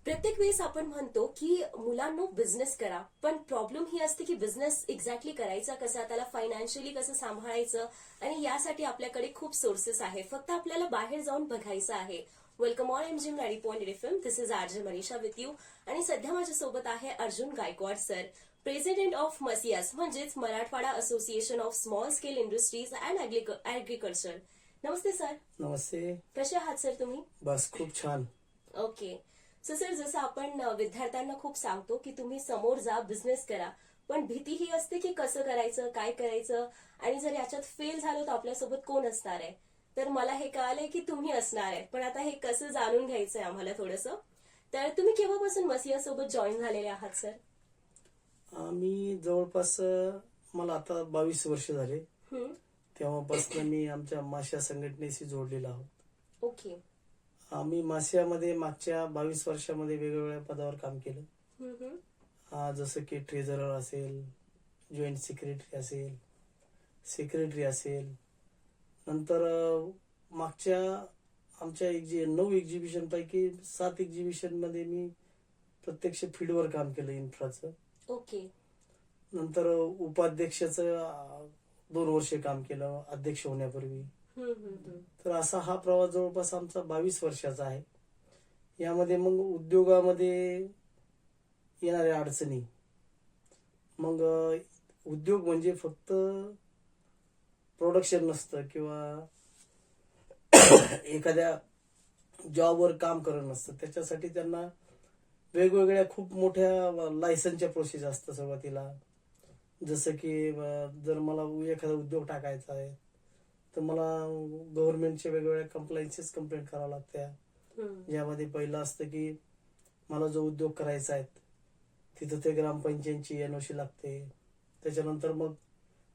प्रत्येक वेळेस आपण म्हणतो की मुलांनो बिझनेस करा, पण प्रॉब्लेम ही असते की बिझनेस एक्झॅक्टली करायचा कसा, त्याला फायनान्शियली कसं सांभाळायचं, आणि यासाठी आपल्याकडे खूप सोर्सेस आहे. फक्त आपल्याला बाहेर जाऊन बघायचं आहे. Welcome all MG 90.8 FM. This is RJ Manisha with you. आणि सध्या माझ्यासोबत आहे Arjun Gaikwad sir, president of MASIA म्हणजेच Marathwada association of small scale industries and agriculture. नमस्ते सर. नमस्ते. कसे आहात सर तुम्ही? बस खूप छान. ओके. सो सर, जसं आपण विद्यार्थ्यांना खूप सांगतो की तुम्ही समोर जा, बिझनेस करा, पण भीती ही असते की कसं करायचं, काय करायचं, आणि जर याच्यात फेल झालो तर आपल्यासोबत कोण असणार आहे. तर मला हे कळालंय की तुम्ही असणार आहे, पण आता हे कसं जाणून घ्यायचंय आम्हाला थोडंसं. तर तुम्ही केव्हापासून मसिया सोबत जॉईन झालेले आहात सर? मी जवळपास मला आता 22 वर्ष झाले. तेव्हापासून मी आमच्या मासिया संघटनेशी जोडलेला आहोत. ओके. आम्ही मासियामध्ये मागच्या 22 वर्षामध्ये वेगवेगळ्या पदावर काम केलं. जसं की ट्रेझरर असेल, जॉईंट सेक्रेटरी असेल, सेक्रेटरी असेल. नंतर मागच्या आमच्या 9 एक्झिबिशन पैकी 7 एक्झिबिशन मध्ये मी प्रत्यक्ष फील्डवर काम केलं इन्फ्राचं. ओके. नंतर उपाध्यक्षाचं 2 वर्षे काम केलं अध्यक्ष होण्यापूर्वी. तर असा हा प्रवास जवळपास आमचा 22 वर्षाचा आहे. यामध्ये मग उद्योगामध्ये येणाऱ्या अडचणी, मग उद्योग म्हणजे फक्त प्रोडक्शन नसतं किंवा एखाद्या जॉबवर काम करणं नसतं. त्याच्यासाठी त्यांना वेगवेगळ्या खूप मोठ्या लायसन्सच्या प्रोसेस असतात सुरुवातीला. जसं की जर मला एखादा उद्योग टाकायचा आहे तर मला गव्हर्नमेंटच्या वेगवेगळ्या कंप्लायन्सेस कंप्लेंट करावं लागत्या. ज्यामध्ये पहिलं असतं की मला जो उद्योग करायचा आहे तिथं ते ग्रामपंचायतची NOC लागते. त्याच्यानंतर मग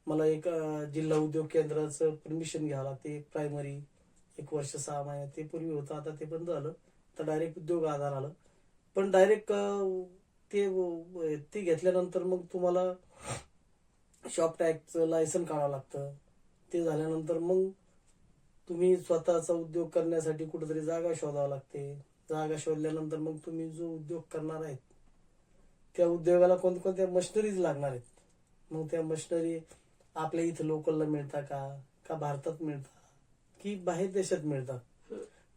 मला एक जिल्हा उद्योग केंद्राचं परमिशन घ्यावं लागते. एक प्रायमरी 1 वर्ष 6 महिने ते पूर्वी होतं, आता ते बंद झालं. तर डायरेक्ट उद्योग आधार आलं. पण डायरेक्ट ते घेतल्यानंतर मग तुम्हाला शॉप टॅक्सचं लायसन काढावं लागतं. ते झाल्यानंतर मग तुम्ही स्वतःचा उद्योग करण्यासाठी कुठेतरी जागा शोधावं लागते. जागा शोधल्यानंतर मग तुम्ही जो उद्योग करणार आहेत त्या उद्योगाला कोणत्या मशिनरीज लागणार आहेत. मग त्या मशिनरी आपल्या इथं लोकलला मिळतात का भारतात मिळतात की बाहेर देशात मिळतात.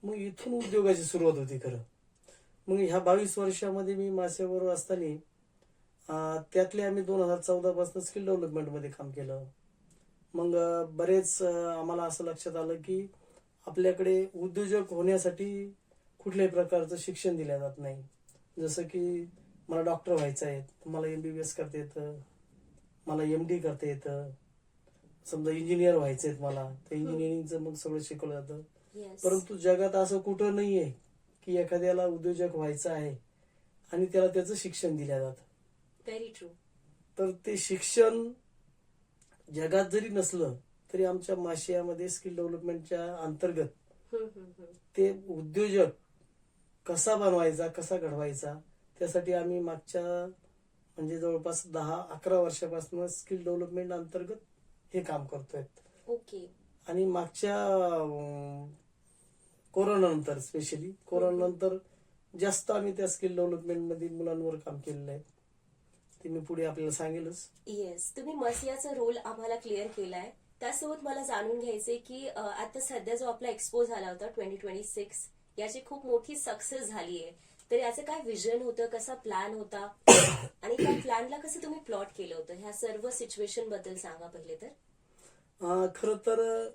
मग इथून उद्योगाची सुरुवात होती खरं. मग ह्या 22 वर्षामध्ये मी मासियाबरोबर असताना त्यातले आम्ही 2014 पासून स्किल डेव्हलपमेंट मध्ये काम केलं. मग बरेच आम्हाला असं लक्षात आलं की आपल्याकडे उद्योजक होण्यासाठी कुठल्याही प्रकारचं शिक्षण दिलं जात नाही. जसं की मला डॉक्टर व्हायचं आहे, मला MBBS करता येतं, मला MD करता येतं. समजा इंजिनियर व्हायचंय मला, तर इंजिनिअरिंगचं मग सगळं शिकवलं जातं. परंतु जगात असं कुठं नाहीये की एखाद्याला उद्योजक व्हायचं आहे आणि त्याला त्याचं शिक्षण दिलं जातं. Very true. तर ते शिक्षण जगात जरी नसलं तरी आमच्या मासियामध्ये स्किल डेव्हलपमेंटच्या अंतर्गत ते उद्योजक कसा बनवायचा, कसा घडवायचा, त्यासाठी आम्ही मागच्या म्हणजे जवळपास 10-11 वर्षापासून स्किल डेव्हलपमेंट अंतर्गत हे काम करतोय. ओके. आणि मागच्या कोरोनानंतर, स्पेशली कोरोनानंतर जास्त आम्ही त्या स्किल डेव्हलपमेंट मध्ये मुलांवर काम केलेलं आहे. ते मी पुढे आपल्याला सांगेलच. येस, तुम्ही मसियाचा रोल आम्हाला क्लिअर केलाय. त्यासोबत मला जाणून घ्यायचंय की आता सध्या जो आपला एक्सपो झाला होता 2026, याची खूप मोठी सक्सेस झाली आहे. तर याचं काय विजन होतं, कसा प्लॅन होता, आणि त्या प्लॅनला कसं तुम्ही प्लॉट केलं होतं, ह्या सर्व सिच्युएशन बद्दल सांगा पहिले तर. खरं तर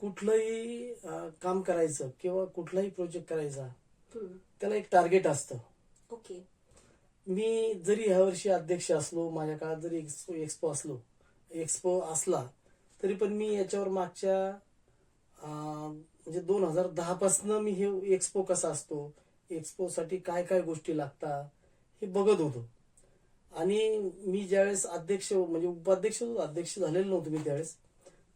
कुठलंही काम करायचं किंवा कुठलाही प्रोजेक्ट करायचा त्याला एक टार्गेट असतं. ओके. मी जरी ह्या वर्षी अध्यक्ष असलो, माझ्या काळात जरी एक्सपो असला तरी पण मी याच्यावर मागच्या म्हणजे 2010 पासून मी हे एक्सपो कसा असतो, एक्सपो साठी काय काय गोष्टी लागतात हे बघत होतो. आणि मी ज्यावेळेस अध्यक्ष म्हणजे अध्यक्ष झालेलो नव्हतो मी त्यावेळेस,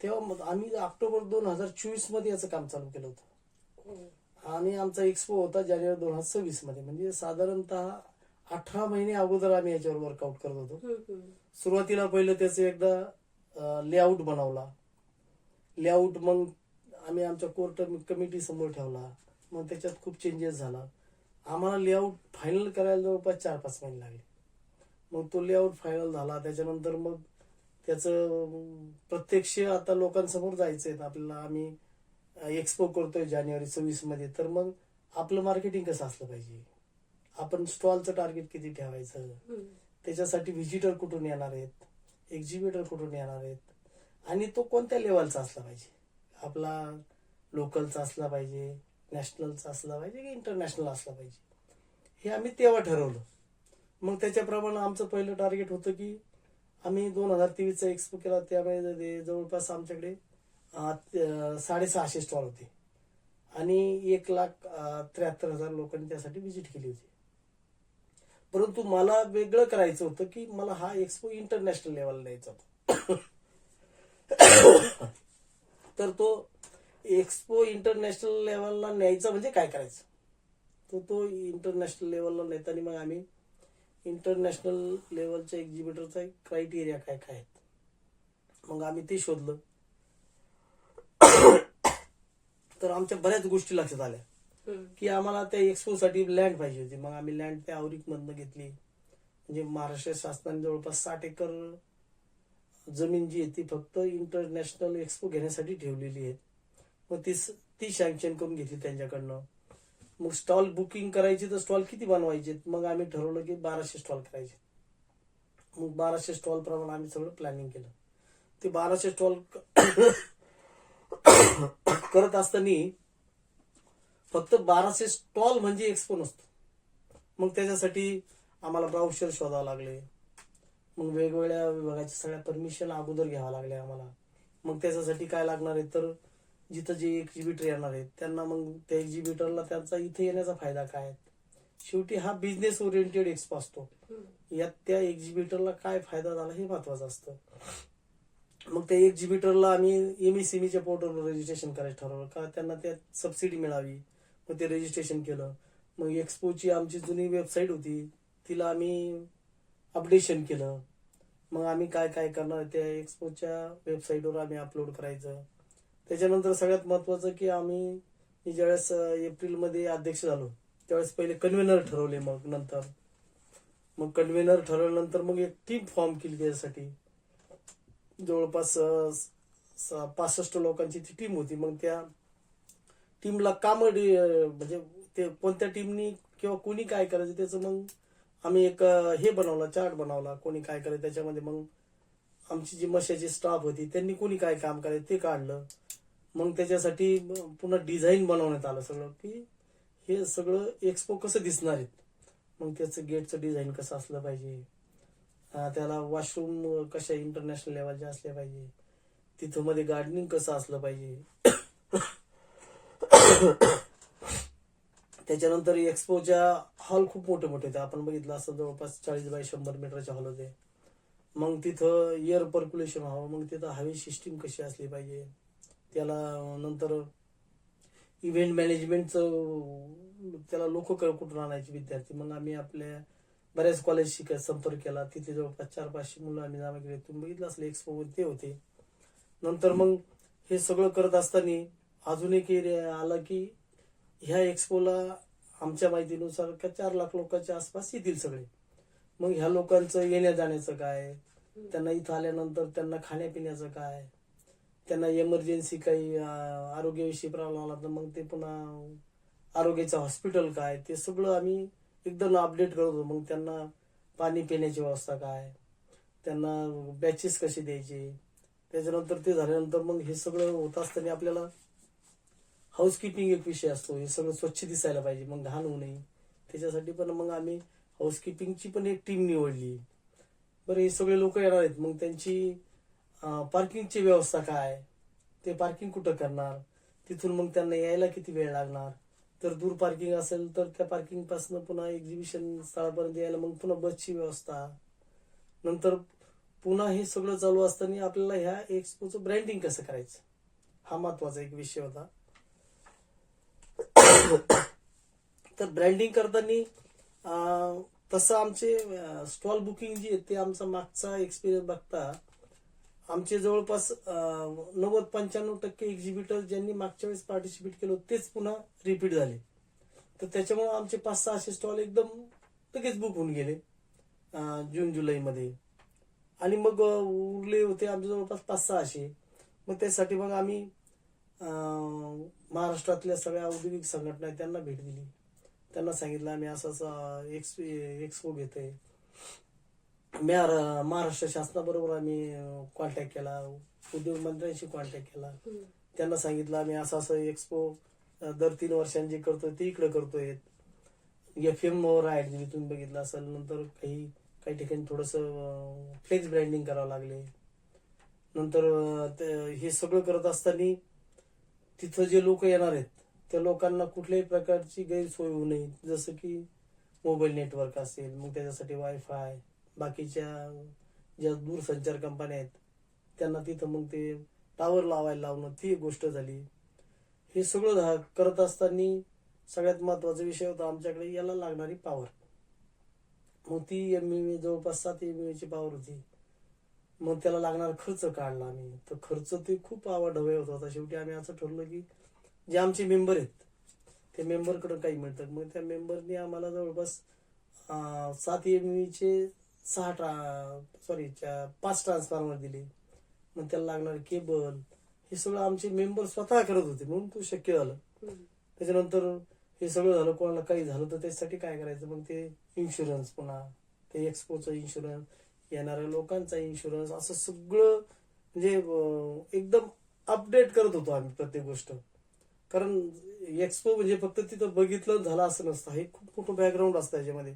तेव्हा आम्ही ऑक्टोबर 2024 मध्ये याचं काम चालू केलं होतं. आणि आमचा एक्सपो होता जानेवारी 2026 मध्ये. म्हणजे साधारणतः 18 महिने अगोदर आम्ही याच्यावर वर्कआउट करत होतो. सुरुवातीला पहिलं त्याचं एकदा लेआउट बनवला. लेआउट मग आम्ही आमच्या कोर कमिटी समोर ठेवला. मग त्याच्यात खूप चेंजेस झाला. आम्हाला लेआउट फायनल करायला जवळपास 4-5 महिने लागले. मग तो लेआउट फायनल झाला. त्याच्यानंतर मग त्याचं प्रत्यक्ष आता लोकांसमोर जायचंय आपल्याला. आम्ही एक्सपो करतोय जानेवारी 26 मध्ये. तर मग आपलं मार्केटिंग कसं असलं पाहिजे, आपण स्टॉलचं टार्गेट किती ठेवायचं, त्याच्यासाठी व्हिजिटर कुठून येणार आहेत, एक्झिबिटर कुठून येणार आहेत, आणि तो कोणत्या लेवलचा असला पाहिजे, आपला लोकलचा असला पाहिजे, नॅशनलचा असला पाहिजे की इंटरनॅशनल असला पाहिजे, हे आम्ही तेव्हा ठरवलं. मग त्याच्याप्रमाणे आमचं पहिलं टार्गेट होतं की आम्ही 2023चा एक्सपो केला. त्यामध्ये जवळपास आमच्याकडे 650 स्टॉल होते आणि 1,73,000 लोकांनी त्यासाठी व्हिजिट केली होती. परंतु मला वेगळं करायचं होतं की मला हा एक्सपो इंटरनॅशनल लेवलला न्यायचा होता. तर तो एक्सपो इंटरनॅशनल लेवलला न्यायचा म्हणजे काय करायचं, तो इंटरनॅशनल लेवलला नेताना मग आम्ही इंटरनॅशनल लेवलच्या एक्झिबिटरचा क्रायटेरिया काय काय आहेत, मग आम्ही ते शोधलं. तर आमच्या बऱ्याच गोष्टी लक्षात आल्या की आम्हाला त्या एक्सपो साठी लँड पाहिजे होती. मग आम्ही लँड त्या औरिक मधनं घेतली. म्हणजे महाराष्ट्र शासनाने जवळपास 60 एकर जमीन जी आहे ती फक्त इंटरनॅशनल एक्सपो घेण्यासाठी ठेवलेली आहे. मग ती सँक्शन करून घेतली त्यांच्याकडनं. मग स्टॉल बुकिंग करायची, तर स्टॉल किती बनवायचे, मग आम्ही ठरवलं की 1200 स्टॉल करायचे. मग 1200 स्टॉल प्रमाणे आम्ही सगळं प्लॅनिंग केलं. ते 1200 स्टॉल करत असताना फक्त 1200 स्टॉल म्हणजे एक्सपो नसतो. मग त्याच्यासाठी आम्हाला ब्राउचर शोधावं लागले. मग वेगवेगळ्या विभागाच्या सगळ्या परमिशन अगोदर घ्यावं लागल्या आम्हाला. मग त्याच्यासाठी काय लागणार आहे, तर जिथं जे एक्झिबिटर येणार आहेत त्यांना मग त्या एक्झिबिटरला त्यांचा इथे येण्याचा फायदा काय. शेवटी हा बिझनेस ओरिएंटेड एक्सपो असतो. यात त्या एक्झिबिटरला काय फायदा झाला हे महत्वाचं असतं. मग त्या एक्झिबिटरला आम्ही एमएसएमईच्या पोर्टलवर रजिस्ट्रेशन करायचं ठरवलं का त्यांना त्यात सबसिडी मिळावी. मग ते रजिस्ट्रेशन केलं. मग एक्सपोची आमची जुनी वेबसाईट होती तिला आम्ही अपडेशन केलं. मग आम्ही काय काय करणार त्या एक्सपोच्या वेबसाईटवर आम्ही अपलोड करायचं. त्याच्यानंतर सगळ्यात महत्वाचं की आम्ही ज्यावेळेस एप्रिलमध्ये अध्यक्ष झालो त्यावेळेस पहिले कन्व्हेनर ठरवले. मग कन्व्हेनर ठरवल्यानंतर मग एक टीम फॉर्म केली. त्याच्यासाठी जवळपास 65 लोकांची ती टीम होती. मग त्या टीमला काम म्हणजे ते कोणत्या टीमनी किंवा कोणी काय करायचं त्याचं मग आम्ही एक हे बनवला, चार्ट बनवला, कोणी काय करायचं त्याच्यामध्ये. मग आमची जी मशाची स्टाफ होती त्यांनी कोणी काय काम करायचं ते काढलं. मग त्याच्यासाठी पुन्हा डिझाईन बनवण्यात आलं सगळं की हे सगळं एक्सपो कसं दिसणार आहेत. मग त्याचं गेटचं डिझाईन कसं असलं पाहिजे, त्याला वॉशरूम कशा इंटरनॅशनल लेवलच्या असल्या पाहिजे, तिथं मध्ये गार्डनिंग कसं असलं पाहिजे. त्याच्यानंतर एक्सपोच्या हॉल खूप मोठे मोठे होते. आपण बघितलं असं जवळपास 40 बाय 100 मीटरचे हॉल होते. मग तिथं एअर पर्क्युलेशन व्हावं, मग तिथं हवे सिस्टीम कशी असली पाहिजे, त्याला नंतर इव्हेंट मॅनेजमेंटचं त्याला लोक कुठून आणायचे विद्यार्थी. मग आम्ही आपल्या बऱ्याच कॉलेजशी संपर्क केला. तिथे जवळपास 400-500 मुलं आम्ही जमा केले. तुम्ही बघितलं असलं एक्सपो ते होते. नंतर मग हे सगळं करत असताना अजून एक एरिया आला की ह्या एक्सपोला आमच्या माहितीनुसार 4 लाख लोकांच्या आसपास येतील सगळे. मग ह्या लोकांचं येण्या जाण्याचं काय, त्यांना इथं आल्यानंतर त्यांना खाण्यापिण्याचं काय, त्यांना इमर्जन्सी काही आरोग्याविषयी प्रॉब्लेम आला तर मग ते पुन्हा आरोग्याचं हॉस्पिटल काय, ते सगळं आम्ही एकदम अपडेट करतो. मग त्यांना पाणी पिण्याची व्यवस्था काय, त्यांना बॅचेस कसे द्यायचे. त्याच्यानंतर ते झाल्यानंतर मग हे सगळं होत असताना आपल्याला हाऊसकीपिंग एक विषय असतो. हे सगळं स्वच्छ दिसायला पाहिजे, मग घाण होऊ नये. त्याच्यासाठी पण मग आम्ही हाऊसकीपिंगची पण एक टीम निवडली. बरं, हे सगळे लोक येणार आहेत, मग त्यांची पार्किंगची व्यवस्था काय, ते पार्किंग कुठं करणार, तिथून मग त्यांना यायला किती वेळ लागणार. तर दूर पार्किंग असेल तर त्या पार्किंग पासून पुन्हा एक्झिबिशन स्थळापर्यंत यायला मग पुन्हा बसची व्यवस्था. नंतर पुन्हा हे सगळं चालू असताना आपल्याला ह्या एक्सपोचं ब्रँडिंग कसं करायचं हा महत्वाचा एक विषय होता. तर ब्रँडिंग करताना तसं आमचे स्टॉल बुकिंग जी आहे ते आमचा मागचा एक्सपिरियन्स बघता आमचे जवळपास 90-95% एक्झिबिटर ज्यांनी मागच्या वेळेस पार्टिसिपेट केलं तेच पुन्हा रिपीट झाले. तर त्याच्यामुळे आमचे 5-600 स्टॉल एकदम लगेच बुक होऊन गेले जून जुलैमध्ये. आणि मग उरले होते आमचे जवळपास 500-600. मग त्यासाठी मग आम्ही महाराष्ट्रातल्या सगळ्या औद्योगिक संघटना आहेत त्यांना भेट दिली. त्यांना सांगितलं आम्ही असं एक्सपो घेतोय. महाराष्ट्र शासनाबरोबर आम्ही कॉन्टॅक्ट केला, उद्योग मंत्र्यांशी कॉन्टॅक्ट केला. त्यांना सांगितलं आम्ही असं एक्सपो दर 3 वर्षांनी जे करतोय ते इकडे करतोय. FM वर ऍड दिली, तुम्ही बघितलं असेल. नंतर काही ठिकाणी थोडंसं फ्लेक्स ब्रँडिंग करावं लागले. नंतर हे सगळं करत असताना तिथं जे लोक येणार आहेत त्या लोकांना कुठल्याही प्रकारची गैरसोय होऊ नये. जसं की मोबाईल नेटवर्क असेल, मग त्याच्यासाठी वायफाय, बाकीच्या ज्या दूरसंचार कंपन्या आहेत त्यांना तिथं मग ते टावर लावायला लावणं, ती एक गोष्ट झाली. हे सगळं करत असताना सगळ्यात महत्वाचा विषय होता आमच्याकडे याला लागणारी पॉवर. मग ती MVA जवळपास 7 MVA ची पॉवर होती. मग त्याला लागणारा खर्च काढला आम्ही. तर खर्च ते खूप आवाढव्य होत होता. शेवटी आम्ही असं ठरवलं की जे आमचे मेंबर आहेत ते मेंबरकडे काही मिळतात. मग त्या मेंबरनी आम्हाला जवळपास 7 MVA चे 5 ट्रान्सफॉर्मर दिले. मग त्याला लागणारे केबल हे सगळं आमचे मेंबर स्वतः करत होते, म्हणून ते शक्य झालं. त्याच्यानंतर हे सगळं झालं, कोणाला काही झालं तर त्यासाठी काय करायचं, मग ते इन्शुरन्स, पुन्हा ते एक्सपोचं इन्शुरन्स, येणाऱ्या लोकांचा इन्शुरन्स, असं सगळं म्हणजे एकदम अपडेट करत होतो आम्ही प्रत्येक गोष्ट. कारण एक्सपो म्हणजे फक्त तिथं बघितलं झालं असं नसतं, हे खूप मोठं बॅकग्राऊंड असतं याच्यामध्ये.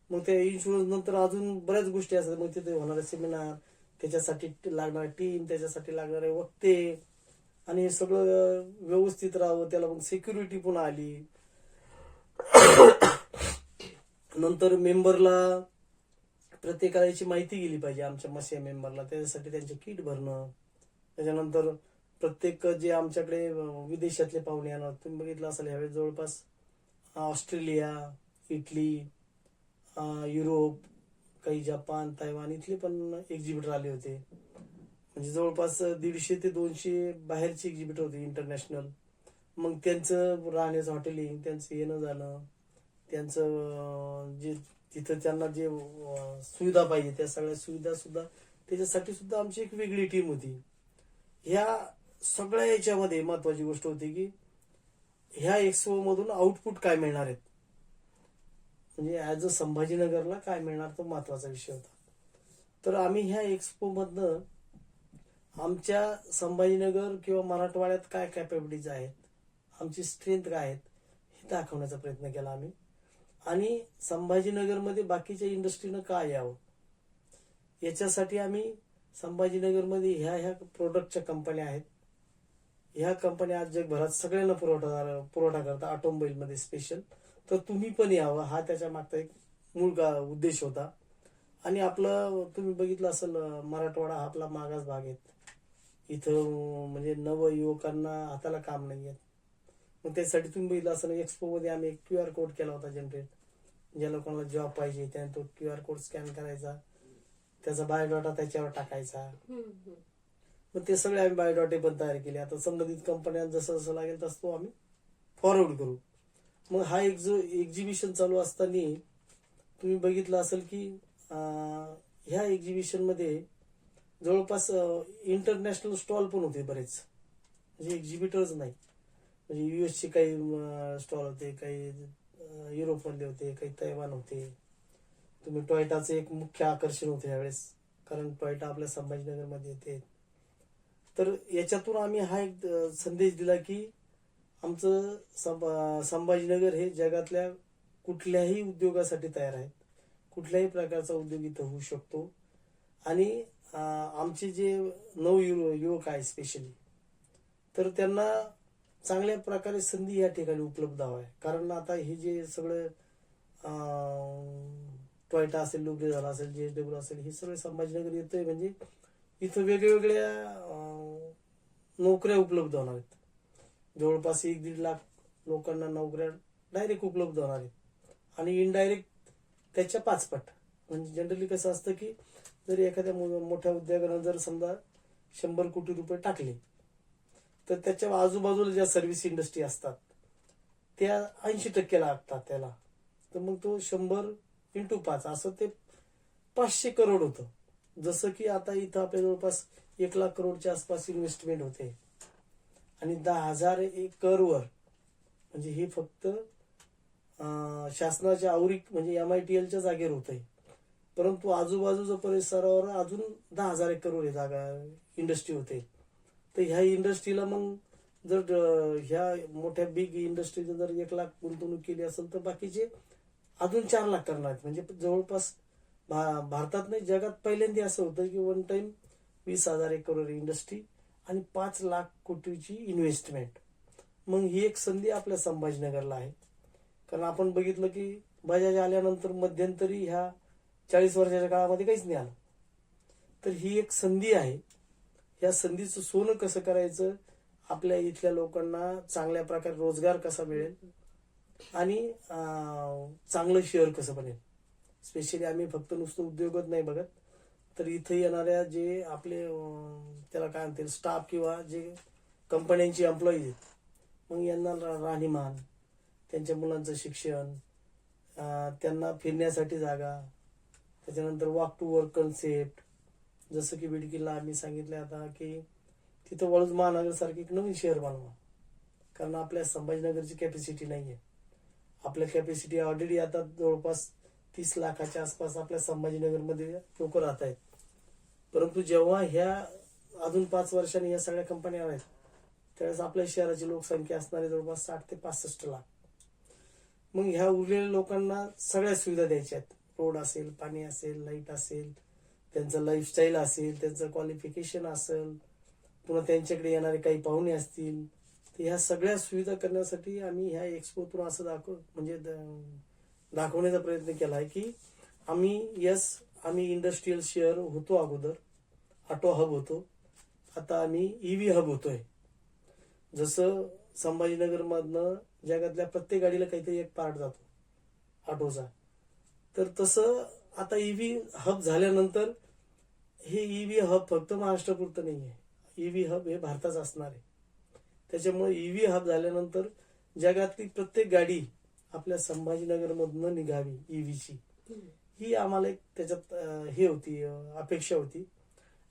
मग त्या इन्शुरन्स नंतर अजून बऱ्याच गोष्टी असतात. मग तिथे होणारे सेमिनार, त्याच्यासाठी लागणारे टीम, त्याच्यासाठी लागणारे वक्ते, आणि हे सगळं व्यवस्थित राहावं त्याला मग सिक्युरिटी पुन्हा आली. नंतर मेंबरला प्रत्येकाला याची माहिती गेली पाहिजे आमच्या मसिया मेंबरला, त्याच्यासाठी त्यांचे किट भरणं. त्याच्यानंतर प्रत्येक जे आमच्याकडे विदेशातले पाहुणे येणार, तुम्ही बघितलं असेल ह्यावेळेस जवळपास ऑस्ट्रेलिया, इटली, युरोप, काही जपान, तैवान इथले पण एक्झिबिटर आले होते. म्हणजे जवळपास 150 ते 200 बाहेरचे एक्झिबिटर होते इंटरनॅशनल. मग त्यांचं राहण्याचं हॉटेलिंग, त्यांचं येणं जाणं, त्यांचं जे तिथं त्यांना जे सुविधा पाहिजे त्या सगळ्या सुविधा सुद्धा, त्याच्यासाठी सुद्धा आमची एक वेगळी टीम होती. ह्या सगळ्या याच्यामध्ये महत्वाची गोष्ट होती की ह्या एक्सपो मधून आउटपुट काय मिळणार आहेत, म्हणजे ऍज अ संभाजीनगरला काय मिळणार, तो महत्वाचा विषय होता. तर आम्ही ह्या एक्सपो मधनं आमच्या संभाजीनगर किंवा मराठवाड्यात काय कॅपॅबिलिटीज आहेत, आमची स्ट्रेंथ काय आहेत, हे दाखवण्याचा प्रयत्न केला आम्ही. आणि संभाजीनगरमध्ये बाकीच्या इंडस्ट्रीनं काय यावं याच्यासाठी आम्ही संभाजीनगरमध्ये ह्या प्रोडक्टच्या कंपन्या आहेत. ह्या कंपन्या आज जगभरात सगळ्यांना पुरवठा करतात, ऑटोमोबाईलमध्ये स्पेशल. तर तुम्ही पण यावं, हा त्याच्या मागचा एक मूळ उद्देश होता. आणि आपलं तुम्ही बघितलं असेल मराठवाडा हा आपला मागास भाग आहे. इथं म्हणजे नव युवकांना हाताला काम नाही आहे. मग त्यासाठी तुम्ही बघितलं असेल एक्सपो मध्ये आम्ही एक QR कोड केला होता जनरेट. ज्याला कोणाला जॉब पाहिजे त्याने तो QR कोड स्कॅन करायचा, त्याचा बायोडाटा त्याच्यावर टाकायचा. मग ते सगळे आम्ही बायोडाटे पण तयार केले. आता संबंधित कंपन्यांना जसं जसं लागेल तसं तो आम्ही फॉरवर्ड करू. मग हा एक जो एक्झिबिशन चालू असताना तुम्ही बघितलं असेल की ह्या एक्झिबिशन मध्ये जवळपास इंटरनॅशनल स्टॉल पण होते बरेच, म्हणजे एक्झिबिटर्स नाही. म्हणजे US चे काही स्टॉल होते, काही युरोप मधले होते, काही तैवान होते. तुम्ही टोयोटाचं एक मुख्य आकर्षण होते यावेळेस, कारण टोयोटा आपल्या संभाजीनगर मध्ये येते. तर याच्यातून आम्ही हा एक संदेश दिला की आमचं संभाजीनगर हे जगातल्या कुठल्याही उद्योगासाठी तयार आहे. कुठल्याही प्रकारचा उद्योग इथं होऊ शकतो. आणि आमचे जे युवक आहे स्पेशली, तर त्यांना चांगल्या प्रकारे संधी या ठिकाणी उपलब्ध हवा आहे. कारण आता हे जे सगळं टोयोटा असेल, लुब्रे झाला असेल, JSW असेल, हे सगळे संभाजीनगर येतोय म्हणजे इथं वेगवेगळ्या नोकऱ्या उपलब्ध होणार आहेत. जवळपास 1-1.5 लाख लोकांना नोकऱ्या डायरेक्ट उपलब्ध होणार आहेत. आणि इनडायरेक्ट त्याच्या 5 पट. म्हणजे जनरली कसं असतं की जर एखाद्या मोठ्या उद्योगानं जर समजा 100 कोटी रुपये टाकले, तर त्याच्या आजूबाजूला ज्या सर्व्हिस इंडस्ट्री असतात त्या 80% लागतात त्याला. तर मग तो 100 × 5 असं ते 500 करोड होतं. जसं की आता इथं आपल्या जवळपास 1 लाख करोडच्या आसपास इन्व्हेस्टमेंट होते आणि 10,000 एकरवर, म्हणजे हे फक्त शासनाच्या आवरीक म्हणजे MITLच्या जागेवर होतंय. परंतु आजूबाजूच्या परिसरावर अजून 10,000 एकरवर जागा इंडस्ट्री होते. तर ह्या इंडस्ट्रीला मग जर ह्या मोठ्या बिग इंडस्ट्रीने जर 1 लाख गुंतवणूक केली असेल तर बाकीचे अजून 4 लाख करणार आहेत. म्हणजे जवळपास भारतात नाही जगात पहिल्यांदा असं होतं की वन टाइम 20,000 एकरवर इंडस्ट्री आणि 5 लाख कोटीची इन्व्हेस्टमेंट. मग ही एक संधी आपल्या संभाजीनगरला आहे. कारण आपण बघितलं की बजाज आल्यानंतर मध्यंतरी ह्या 40 वर्षाच्या काळामध्ये काहीच नाही आलं. तर ही एक संधी आहे. या संधीचं सोनं कसं करायचं, आपल्या इथल्या लोकांना चांगल्या प्रकारे रोजगार कसा मिळेल आणि चांगलं शहर कसं बनेल. स्पेशली आम्ही फक्त नुसतं उद्योगच नाही बघत, तर इथं येणाऱ्या जे आपले त्याला काय म्हणतील स्टाफ किंवा जे कंपन्यांची एम्प्लॉईज आहेत, मग यांना राहणीमान, त्यांच्या मुलांचं शिक्षण, त्यांना फिरण्यासाठी जागा, त्याच्यानंतर वॉक टू वर्क कन्सेप्ट. जसं की बिडकीला आम्ही सांगितलं आता की तिथं वाळूज महानगरसारखी एक नवीन शहर बनवा. कारण आपल्या संभाजीनगरची कॅपॅसिटी नाही आहे. आपल्या कॅपॅसिटी ऑलरेडी आता जवळपास 30 लाखाच्या आसपास आपल्या संभाजीनगरमध्ये लोक राहत आहेत. परंतु जेव्हा ह्या अजून 5 वर्षांनी या सगळ्या कंपन्या आहेत त्यावेळेस आपल्या शहराची लोकसंख्या असणार आहे जवळपास 60 ते 65 लाख. मग ह्या उरलेल्या लोकांना सगळ्या सुविधा द्यायच्या आहेत. रोड असेल, पाणी असेल, लाईट असेल, त्यांचं लाईफस्टाईल असेल, त्यांचं क्वालिफिकेशन असेल, पुन्हा त्यांच्याकडे येणारे काही पाहुणे असतील. तर ह्या सगळ्या सुविधा करण्यासाठी आम्ही ह्या एक्सपोतून असं दाखवण्याचा प्रयत्न केला आहे की आम्ही इंडस्ट्रीयल शहर होतो, अगोदर ऑटो हब होतो, आता आम्ही EV हब होतोय. जसं संभाजीनगरमधनं जगातल्या प्रत्येक गाडीला काहीतरी एक पार्ट जातो ऑटोचा, तर तसं आता EV हब झाल्यानंतर हे EV हब फक्त महाराष्ट्रापुरतं नाही आहे. EV हब हे भारताचं असणार आहे. त्याच्यामुळे EV हब झाल्यानंतर जगातली प्रत्येक गाडी आपल्या संभाजीनगरमधनं निघावी EVची, ही आम्हाला एक त्याच्यात हे होती, अपेक्षा होती.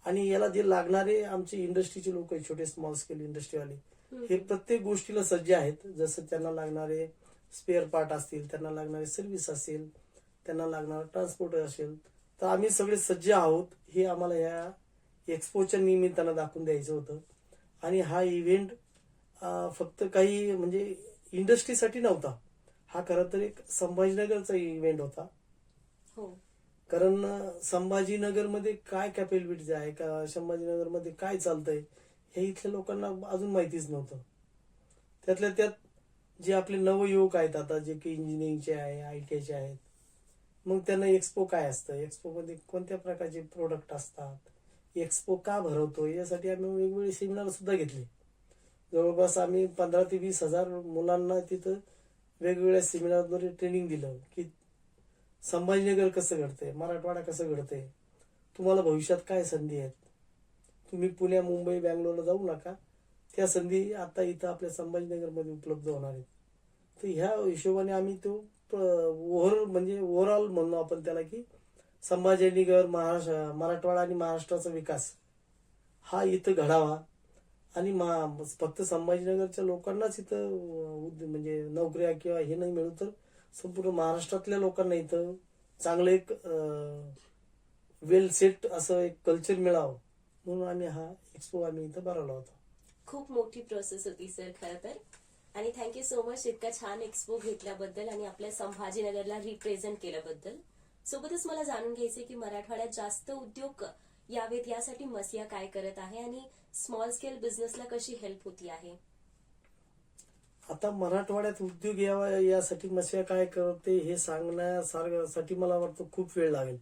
आणि याला जे लागणारे आमचे इंडस्ट्रीचे लोक आहेत, छोटे स्मॉल स्केल इंडस्ट्रीवाले, हे प्रत्येक गोष्टीला सज्ज आहेत. जसं त्यांना लागणारे स्पेअर पार्ट असतील, त्यांना लागणारे सर्व्हिस असेल, त्यांना लागणारा ट्रान्सपोर्ट असेल, तर आम्ही सगळे सज्ज आहोत. हे आम्हाला ह्या एक्सपोच्या निमित्तानं दाखवून द्यायचं होतं. आणि हा इव्हेंट फक्त काही म्हणजे इंडस्ट्रीसाठी नव्हता, हा खरं तर एक संभाजीनगरचा इव्हेंट होता. कारण संभाजीनगरमध्ये काय कॅपॅबिलिटी आहे का, संभाजीनगरमध्ये काय चालतंय हे इथल्या लोकांना अजून माहितीच नव्हतं. त्यातल्या त्यात जे आपले नवयुवक आहेत आता, जे की इंजिनिअरिंगचे आहे, ITIचे आहेत, मग त्यांना एक्सपो काय असतं, एक्सपोमध्ये कोणत्या प्रकारचे प्रोडक्ट असतात, एक्सपो का भरवतो, यासाठी आम्ही वेगवेगळे सेमिनार सुद्धा घेतले. जवळपास आम्ही 15,000 ते 20,000 मुलांना तिथं वेगवेगळ्या सेमिनारद्वारे ट्रेनिंग दिलं की संभाजीनगर कसं घडतंय, मराठवाडा कसं घडतंय, तुम्हाला भविष्यात काय संधी आहेत, तुम्ही पुण्या, मुंबई, बँगलोरला जाऊ नका, त्या संधी आता इथं आपल्या संभाजीनगरमध्ये उपलब्ध होणार आहेत. तर ह्या हिशोबाने आम्ही तो ओव्हरऑल म्हणू आपण त्याला की संभाजीनगर, मराठवाडा आणि महाराष्ट्राचा विकास हा इथं घडावा. आणि फक्त संभाजीनगरच्या लोकांनाच इथं म्हणजे नोकऱ्या किंवा हे नाही मिळू, तर संपूर्ण महाराष्ट्रातल्या लोकांना इथं चांगलं एक वेल सेट असं एक कल्चर मिळावं म्हणून आम्ही हा एक्सपो इथं भरवला होता. खूप मोठी प्रोसेस होती सर खरं तर. आणि थँक्यू सो मच इतका छान एक्सपो घेतल्याबद्दल आणि आपल्या संभाजीनगरला रिप्रेझेंट केल्याबद्दल. सोबतच मला जाणून घ्यायचंय की मराठवाड्यात जास्त उद्योग यावेत यासाठी मसिया काय करत आहे आणि स्मॉल स्केल बिझनेसला कशी हेल्प होती आहे. आता मराठवाड्यात उद्योग यावा यासाठी मसिया काय करते हे सांगण्यासाठी मला वाटतं खूप वेळ लागेल.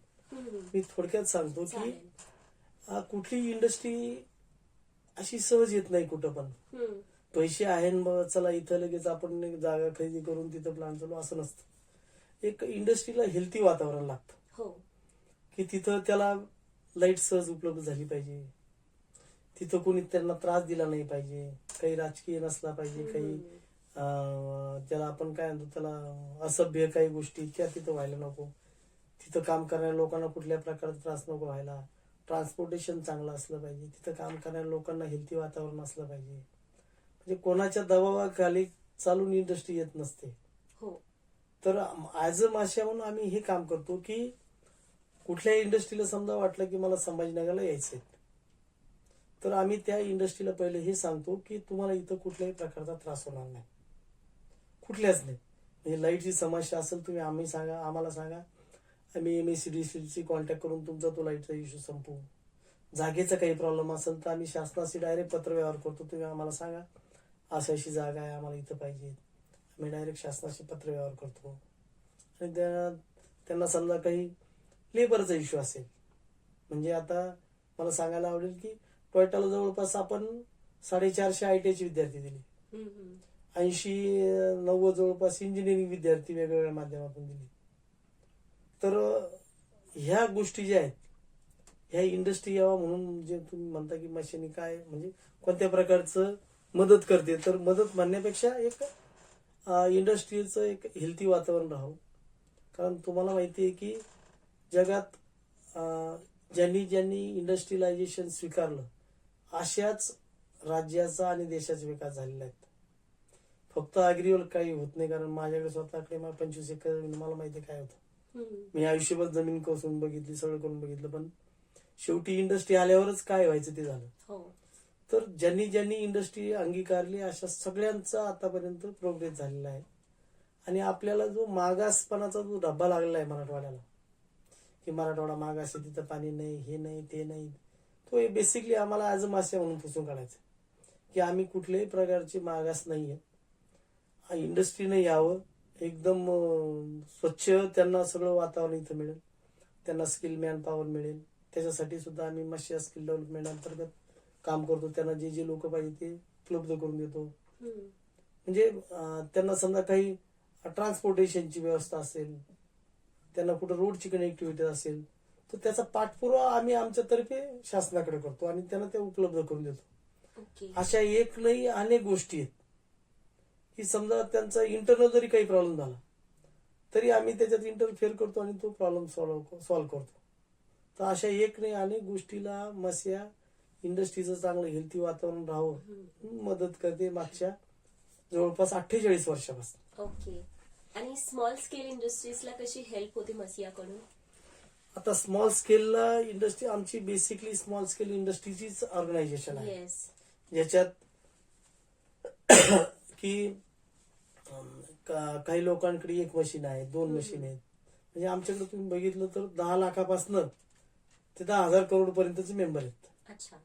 मी थोडक्यात सांगतो की कुठली इंडस्ट्री अशी सहज येत नाही कुठं पण. पैसे आहे चला इथं लगेच आपण जागा खरेदी करून तिथं प्लांट चालू असं नसतं. एक इंडस्ट्रीला हेल्थी वातावरण लागतं की तिथं त्याला लाईट सहज उपलब्ध झाली पाहिजे, तिथं कोणी त्यांना त्रास दिला नाही पाहिजे, काही राजकीय नसला पाहिजे, काही त्याला आपण काय म्हणतो, त्याला असभ्य काही गोष्टी त्या तिथं व्हायला नको. तिथं काम करणाऱ्या लोकांना कुठल्या प्रकारचा त्रास नको व्हायला. ट्रान्सपोर्टेशन चांगलं असलं पाहिजे. तिथं काम करणाऱ्या लोकांना हेल्थी वातावरण असलं पाहिजे. म्हणजे कोणाच्या दबावाखाली चालून इंडस्ट्री येत नसते. हो. तर ऍज अ माश्या म्हणून आम्ही हे काम करतो की कुठल्याही इंडस्ट्रीला समजा वाटलं की मला संभाजीनगरला यायचंय, तर आम्ही त्या इंडस्ट्रीला पहिले हे सांगतो की तुम्हाला इथं कुठल्याही प्रकारचा त्रास होणार नाही, कुठल्याच नाही. म्हणजे लाईटची समस्या असेल तुम्ही आम्हाला सांगा, आम्ही MSCDC कॉन्टॅक्ट करून तुमचा तो लाईटचा इश्यू संपवू. जागेचा काही प्रॉब्लेम असेल तर आम्ही शासनाशी डायरेक्ट पत्रव्यवहार करतो. तुम्ही आम्हाला सांगा अशी जागा आहे, आम्हाला इथं पाहिजे, आम्ही डायरेक्ट शासनाशी पत्रव्यवहार करतो. आणि त्यांना समजा काही लेबरचा इश्यू असेल, म्हणजे आता मला सांगायला आवडेल की टोयोटाला जवळपास आपण 450 ITI विद्यार्थी दिले, 80-90 जवळपास इंजिनिअरिंग विद्यार्थी वेगवेगळ्या माध्यमातून दिले. तर ह्या गोष्टी ज्या आहेत, ह्या इंडस्ट्री यावा म्हणून जे तुम्ही म्हणता की मशीनी काय म्हणजे कोणत्या प्रकारचं मदत करते, तर मदत म्हणण्यापेक्षा एक इंडस्ट्रीचं एक हेल्थी वातावरण राहावं. कारण तुम्हाला माहिती आहे की जगात ज्यांनी ज्यांनी इंडस्ट्रियलायझेशन स्वीकारलं अशाच राज्याचा आणि देशाचा विकास झालेला आहे. फक्त अग्रीवर काही होत नाही, कारण माझ्याकडे स्वतःकडे 25 एकर मला माहिती काय होतं. मी आयुष्यभर जमीन कसून बघितली, सगळं करून बघितलं, पण शेवटी इंडस्ट्री आल्यावरच काय व्हायचं ते झालं. तर ज्यांनी ज्यांनी इंडस्ट्री अंगीकारली अशा सगळ्यांचा आतापर्यंत प्रोग्रेस झालेला आहे. आणि आपल्याला जो मागासपणाचा जो धब्बा लागलेला आहे मराठवाड्याला, की मराठवाडा मागास आहे, तिथं पाणी नाही, हे नाही, ते नाही, तो बेसिकली आम्हाला ऍज अ मास्या म्हणून पुसून काढायचं की आम्ही कुठल्याही प्रकारची मागास नाहीये. इंडस्ट्रीने यावं, एकदम स्वच्छ त्यांना सगळं वातावरण इथं मिळेल, त्यांना स्किल मॅन पॉवर मिळेल. त्याच्यासाठी सुद्धा आम्ही मशिया स्किल डेव्हलपमेंट अंतर्गत काम करतो. त्यांना जे जे लोक पाहिजे ते उपलब्ध करून देतो. म्हणजे त्यांना समजा काही ट्रान्सपोर्टेशनची व्यवस्था असेल, त्यांना कुठं रोडची कनेक्टिव्हिटी असेल, तर त्याचा पाठपुरावा आम्ही आमच्यातर्फे शासनाकडे करतो आणि त्यांना ते उपलब्ध करून देतो. अशा एक नाही अनेक गोष्टी आहेत की समजा त्यांचा इंटरनल जरी काही प्रॉब्लेम झाला तरी आम्ही त्याच्यात इंटरफेअर करतो आणि तो प्रॉब्लेम सॉल्व्ह करतो. तर अशा एक नाही अनेक गोष्टीला मस्या इंडस्ट्रीचं चांगलं हेल्थी वातावरण राहावं मदत करते मागच्या जवळपास 48 वर्षापासून. ओके. आणि स्मॉल स्केल इंडस्ट्रीजला कशी हेल्प होती मसियाकडून? आता स्मॉल स्केलला इंडस्ट्री आमची बेसिकली स्मॉल स्केल इंडस्ट्रीचीच ऑर्गनायझेशन आहे, ज्याच्यात की काही लोकांकडे एक मशीन आहे, 2 मशीन आहेत. म्हणजे आमच्याकडे तुम्ही बघितलं तर 10 लाखापासून ते 10,000 करोड पर्यंतचे मेंबर आहेत. अच्छा.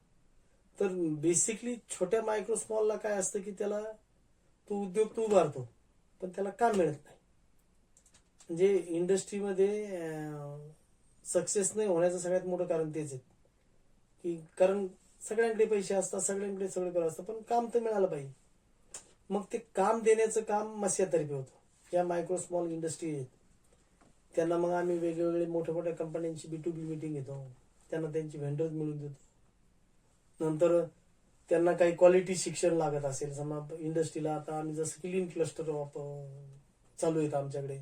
तर बेसिकली छोट्या मायक्रो स्मॉलला काय असतं की त्याला तो उद्योग तो उभारतो पण त्याला काम मिळत नाही. म्हणजे इंडस्ट्रीमध्ये सक्सेस नाही होण्याचं सगळ्यात मोठं कारण तेच आहे की कारण सगळ्यांकडे पैसे असतात, सगळ्यांकडे सगळं करत असतं, पण काम तर मिळालं पाहिजे. मग ते काम देण्याचं काम मस्यातर्फे होतं. या मायक्रो स्मॉल इंडस्ट्री आहेत त्यांना मग आम्ही वेगवेगळे मोठ्या मोठ्या कंपन्यांची B2B मीटिंग घेतो, त्यांना त्यांची व्हेंडर्स मिळून देतो. नंतर त्यांना काही क्वालिटी शिक्षण लागत असेल, समजा इंडस्ट्रीला आता आम्ही जसं की लीन क्लस्टर चालू आहेत आमच्याकडे,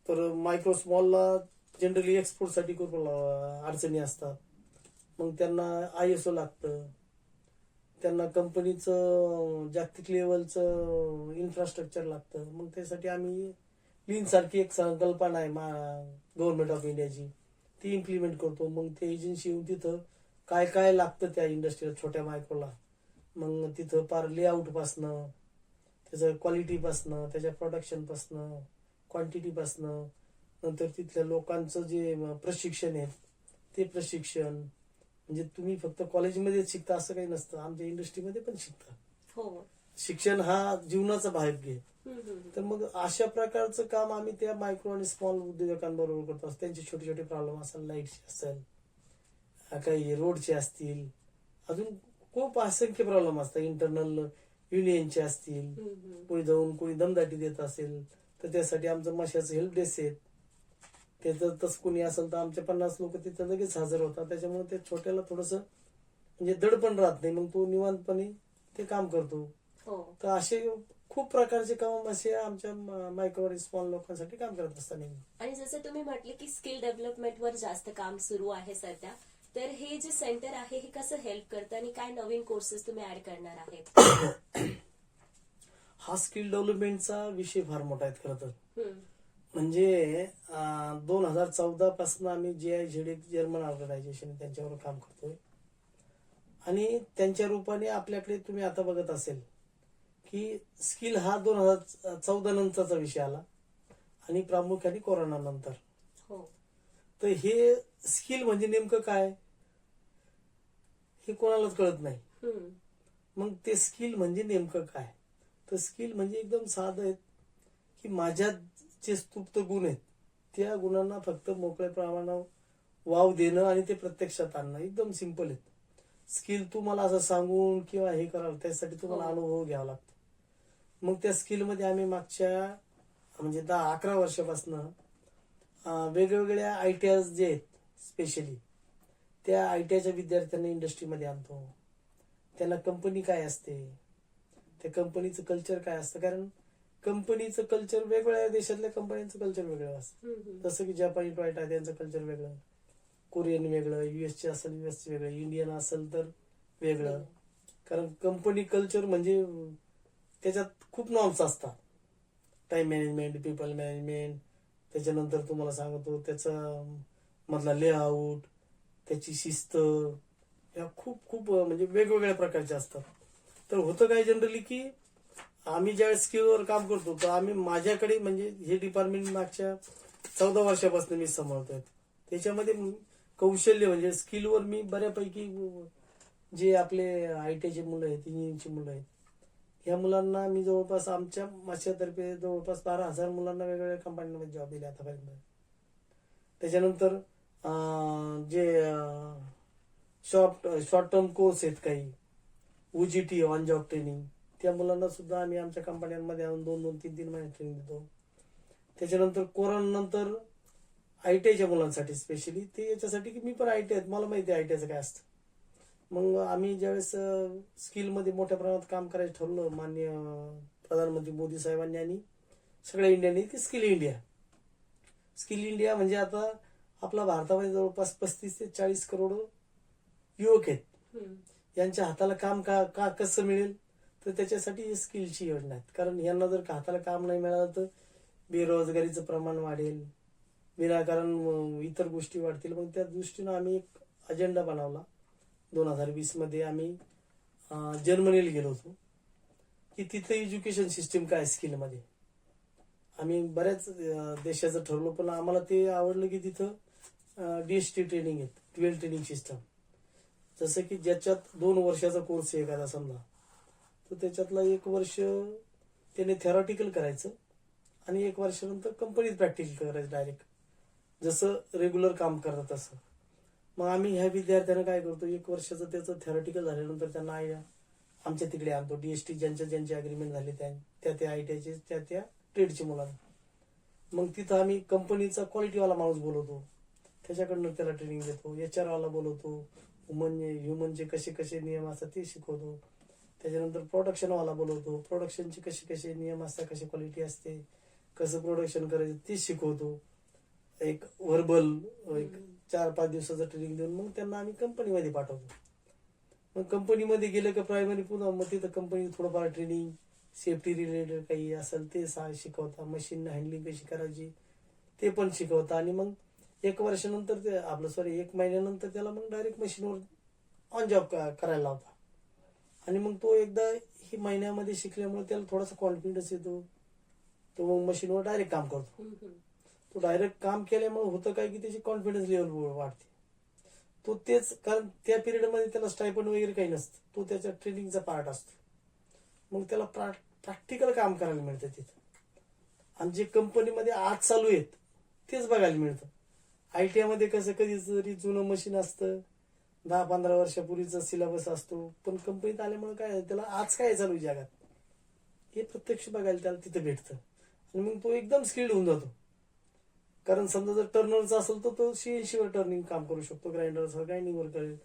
तर मायक्रो स्मॉलला जनरली एक्सपोर्टसाठी खूप अडचणी असतात. मग त्यांना ISO लागतं, त्यांना कंपनीचं जागतिक लेवलचं इन्फ्रास्ट्रक्चर लागतं. मग त्यासाठी आम्ही लीन सारखी एक संकल्पना आहे गव्हर्नमेंट ऑफ इंडियाची, ती इम्प्लिमेंट करतो. मग ते एजन्सी येऊन तिथं काय काय लागतं त्या इंडस्ट्रीला छोट्या मायक्रोला, मग तिथं पार लेआउटपासनं, त्याचं क्वालिटीपासनं, त्याच्या प्रोडक्शनपासनं, क्वांटिटीपासनं, नंतर तिथल्या लोकांचं जे प्रशिक्षण आहे ते प्रशिक्षण, म्हणजे तुम्ही फक्त कॉलेजमध्येच शिकता असं काही नसतं, आमच्या इंडस्ट्रीमध्ये पण शिकता. शिक्षण हा जीवनाचा भाग आहे. तर मग अशा प्रकारचं काम आम्ही त्या मायक्रो आणि स्मॉल उद्योजकांबरोबर करतो. त्यांचे छोटे छोटे प्रॉब्लेम असेल, लाईटचे असेल, काही रोडचे असतील, अजून खूप असंख्य प्रॉब्लेम असतात, इंटरनल युनियनचे असतील, कोणी जाऊन कोणी दमदाटी देत असेल तर त्यासाठी आमचं मशाचं हेल्प डेस्क आहेत. त्याचं तसं कोणी असेल तर आमचे 50 लोक तिथं लगेच हजर होतात. त्याच्यामुळे ते छोट्याला थोडंसं म्हणजे दडपण राहत नाही, मग तो निवांतपणे ते काम करतो. हो. तर असे खूप प्रकारचे काम असे आमच्या मायक्रो आणि स्मॉल लोकांसाठी काम करत असतात नेहमी. आणि जसं तुम्ही म्हटले की स्किल डेव्हलपमेंटवर जास्त काम सुरू आहे सध्या, तर हे जे सेंटर आहे हे कसं हेल्प करतं आणि काय नवीन कोर्सेस तुम्ही ऍड करणार आहेत? हा स्किल डेव्हलपमेंटचा विषय फार मोठा आहे खरं तर. हम्म. म्हणजे 2014 पासून आम्ही GIZ जर्मन ऑर्गनायझेशन त्यांच्यावर काम करतोय आणि त्यांच्या रूपाने आपल्याकडे तुम्ही आता बघत असेल की स्किल हा 2014 नंतरचा विषय आला आणि प्रामुख्याने कोरोना नंतर. हो. तर हे स्किल म्हणजे नेमकं काय हे कोणालाच कळत नाही. हम्म. मग ते स्किल म्हणजे नेमकं काय, तर स्किल म्हणजे एकदम साधं आहे की माझ्यात जे सुप्त गुण आहेत त्या गुणांना फक्त मोकळ्या प्रमाणात वाव देणं आणि ते प्रत्यक्षात आणणं, एकदम सिंपल आहेत. स्किल तुम्हाला असं सांगून किंवा हे करावं त्यासाठी तुम्हाला हो. अनुभव घ्यावा लागतो. मग त्या स्किलमध्ये आम्ही मागच्या म्हणजे 10-11 वर्षापासून वेगवेगळ्या ITIs जे आहेत स्पेशली त्या ITIच्या विद्यार्थ्यांना इंडस्ट्रीमध्ये आणतो. त्यांना कंपनी काय असते, त्या कंपनीचं कल्चर काय असतं, कारण कंपनीचं कल्चर वेगवेगळ्या देशातल्या कंपन्यांचं कल्चर वेगळं असतं. हम्म. जसं की जपानी टॉयटा त्यांचं कल्चर वेगळं, कोरियन वेगळं, US असेल US वेगळं, इंडियन असेल तर वेगळं. कारण कंपनी कल्चर म्हणजे त्याच्यात खूप नॉर्म्स असतात. टाइम मॅनेजमेंट, पीपल मॅनेजमेंट, त्याच्यानंतर तुम्हाला सांगतो त्याचा मधला लेआउट, त्याची शिस्त, या खूप खूप म्हणजे वेगवेगळ्या प्रकारच्या असतात. तर होतं काय जनरली की आम्ही ज्यावेळेस स्किलवर काम करतो तर आम्ही माझ्याकडे म्हणजे हे डिपार्टमेंट मागच्या 14 वर्षापासून मी सांभाळतोय. त्याच्यामध्ये कौशल्य म्हणजे स्किलवर मी बऱ्यापैकी जे आपले ITचे मुलं आहेत, इंजिनिअरिंगची मुलं आहेत, ह्या मुलांना मी जवळपास आमच्या माझ्यातर्फे जवळपास 12,000 मुलांना वेगवेगळ्या कंपन्यांमध्ये जॉब दिले आतापर्यंत. त्याच्यानंतर जे शॉर्ट टर्म कोर्स आहेत काही UGT ऑन जॉब ट्रेनिंग, त्या मुलांना सुद्धा आम्ही आमच्या कंपन्यांमध्ये आणून 2-2, 3-3 महिने ट्रेनिंग देतो. त्याच्यानंतर कोरोना नंतर ITच्या मुलांसाठी स्पेशली ते याच्यासाठी की मी पण IT आहेत, मला माहिती आहे ITचं काय असतं. मग आम्ही ज्यावेळेस स्किलमध्ये मोठ्या प्रमाणात काम करायचं ठरवलं माननीय प्रधानमंत्री मोदी साहेबांनी आणि सगळ्या इंडियाने की स्किल इंडिया म्हणजे आता आपला भारतामध्ये जवळपास 35 ते 40 करोड युवक आहेत. यांच्या हाताला काम का कसं मिळेल, तर त्याच्यासाठी स्किलची योजना आहे. कारण यांना जर हाताला काम नाही मिळालं तर बेरोजगारीचं प्रमाण वाढेल, विनाकारण इतर गोष्टी वाढतील. मग त्या दृष्टीनं आम्ही एक अजेंडा बनवला. 2020 मध्ये आम्ही जर्मनीला गेलो होतो की तिथे एज्युकेशन सिस्टीम काय स्किलमध्ये. आम्ही बऱ्याच देशाचं ठरलो पण आम्हाला ते आवडलं की तिथं DST ट्रेनिंग आहेत, 12 ट्रेनिंग सिस्टम. जसं की ज्याच्यात 2 वर्षाचा कोर्स आहे एखादा समजा, तर त्याच्यातला 1 वर्ष त्याने थेरॉटिकल करायचं आणि 1 वर्षानंतर कंपनीत प्रॅक्टिकल करायचं डायरेक्ट, जसं रेग्युलर काम करतात तसं. मग आम्ही ह्या विद्यार्थ्यांना काय करतो, 1 वर्षाचं त्याचं थेरॉटिकल झाल्यानंतर त्यांना आमच्या तिकडे आणतो. DST ज्यांचे अग्रीमेंट झाले त्या ITचे त्या ट्रेडची मुलांना. मग तिथं आम्ही कंपनीचा क्वालिटीवाला माणूस बोलवतो, त्याच्याकडनं त्याला ट्रेनिंग देतो. HR वाला बोलवतो, ह्युमनचे कसे नियम असतात ते शिकवतो. त्याच्यानंतर प्रोडक्शनवाला बोलवतो, प्रोडक्शनचे कसे नियम असतात, कशी क्वालिटी असते, कसं प्रोडक्शन करायचं ते शिकवतो. एक व्हर्बल 4-5 दिवसाचं ट्रेनिंग देऊन मग त्यांना आम्ही कंपनीमध्ये पाठवतो. मग कंपनीमध्ये गेलं का प्रायमरी पुन्हा मग तिथं कंपनी थोडंफार ट्रेनिंग सेफ्टी रिलेटेड काही असेल ते शिकवता, मशीन हँडलिंग कशी करायची ते पण शिकवता. आणि मग 1 वर्षानंतर ते 1 महिन्यानंतर त्याला मग डायरेक्ट मशीनवर ऑन जॉब करायला लावता. आणि मग तो एकदा ही महिन्यामध्ये शिकल्यामुळे त्याला थोडासा कॉन्फिडन्स येतो, तो मग मशीनवर डायरेक्ट काम करतो. तो डायरेक्ट काम केल्यामुळे होतं काय की त्याची कॉन्फिडन्स लेवल वाढते. तो तेच कारण त्या पिरियडमध्ये त्याला स्टायपंड वगैरे काही नसतं, तो त्याच्या ट्रेनिंगचा पार्ट असतो. मग त्याला प्रॅक्टिकल काम करायला मिळतं तिथं. आणि जे कंपनीमध्ये आज चालू आहेत तेच बघायला मिळतं. ITमध्ये कसं कधी जरी जुनं मशीन असतं, 10-15 वर्षापूर्वीचा सिलेबस असतो, पण कंपनीत आल्यामुळे काय त्याला आज काय चालू आहे जगात हे प्रत्यक्ष बघायला त्याला तिथं भेटतं. आणि मग तो एकदम स्किल्ड होऊन जातो. कारण समजा जर टर्नरचा असेल तर तो CNC वर टर्निंग काम करू शकतो, ग्राइंडरवर ग्राइंडिंगवर करेल,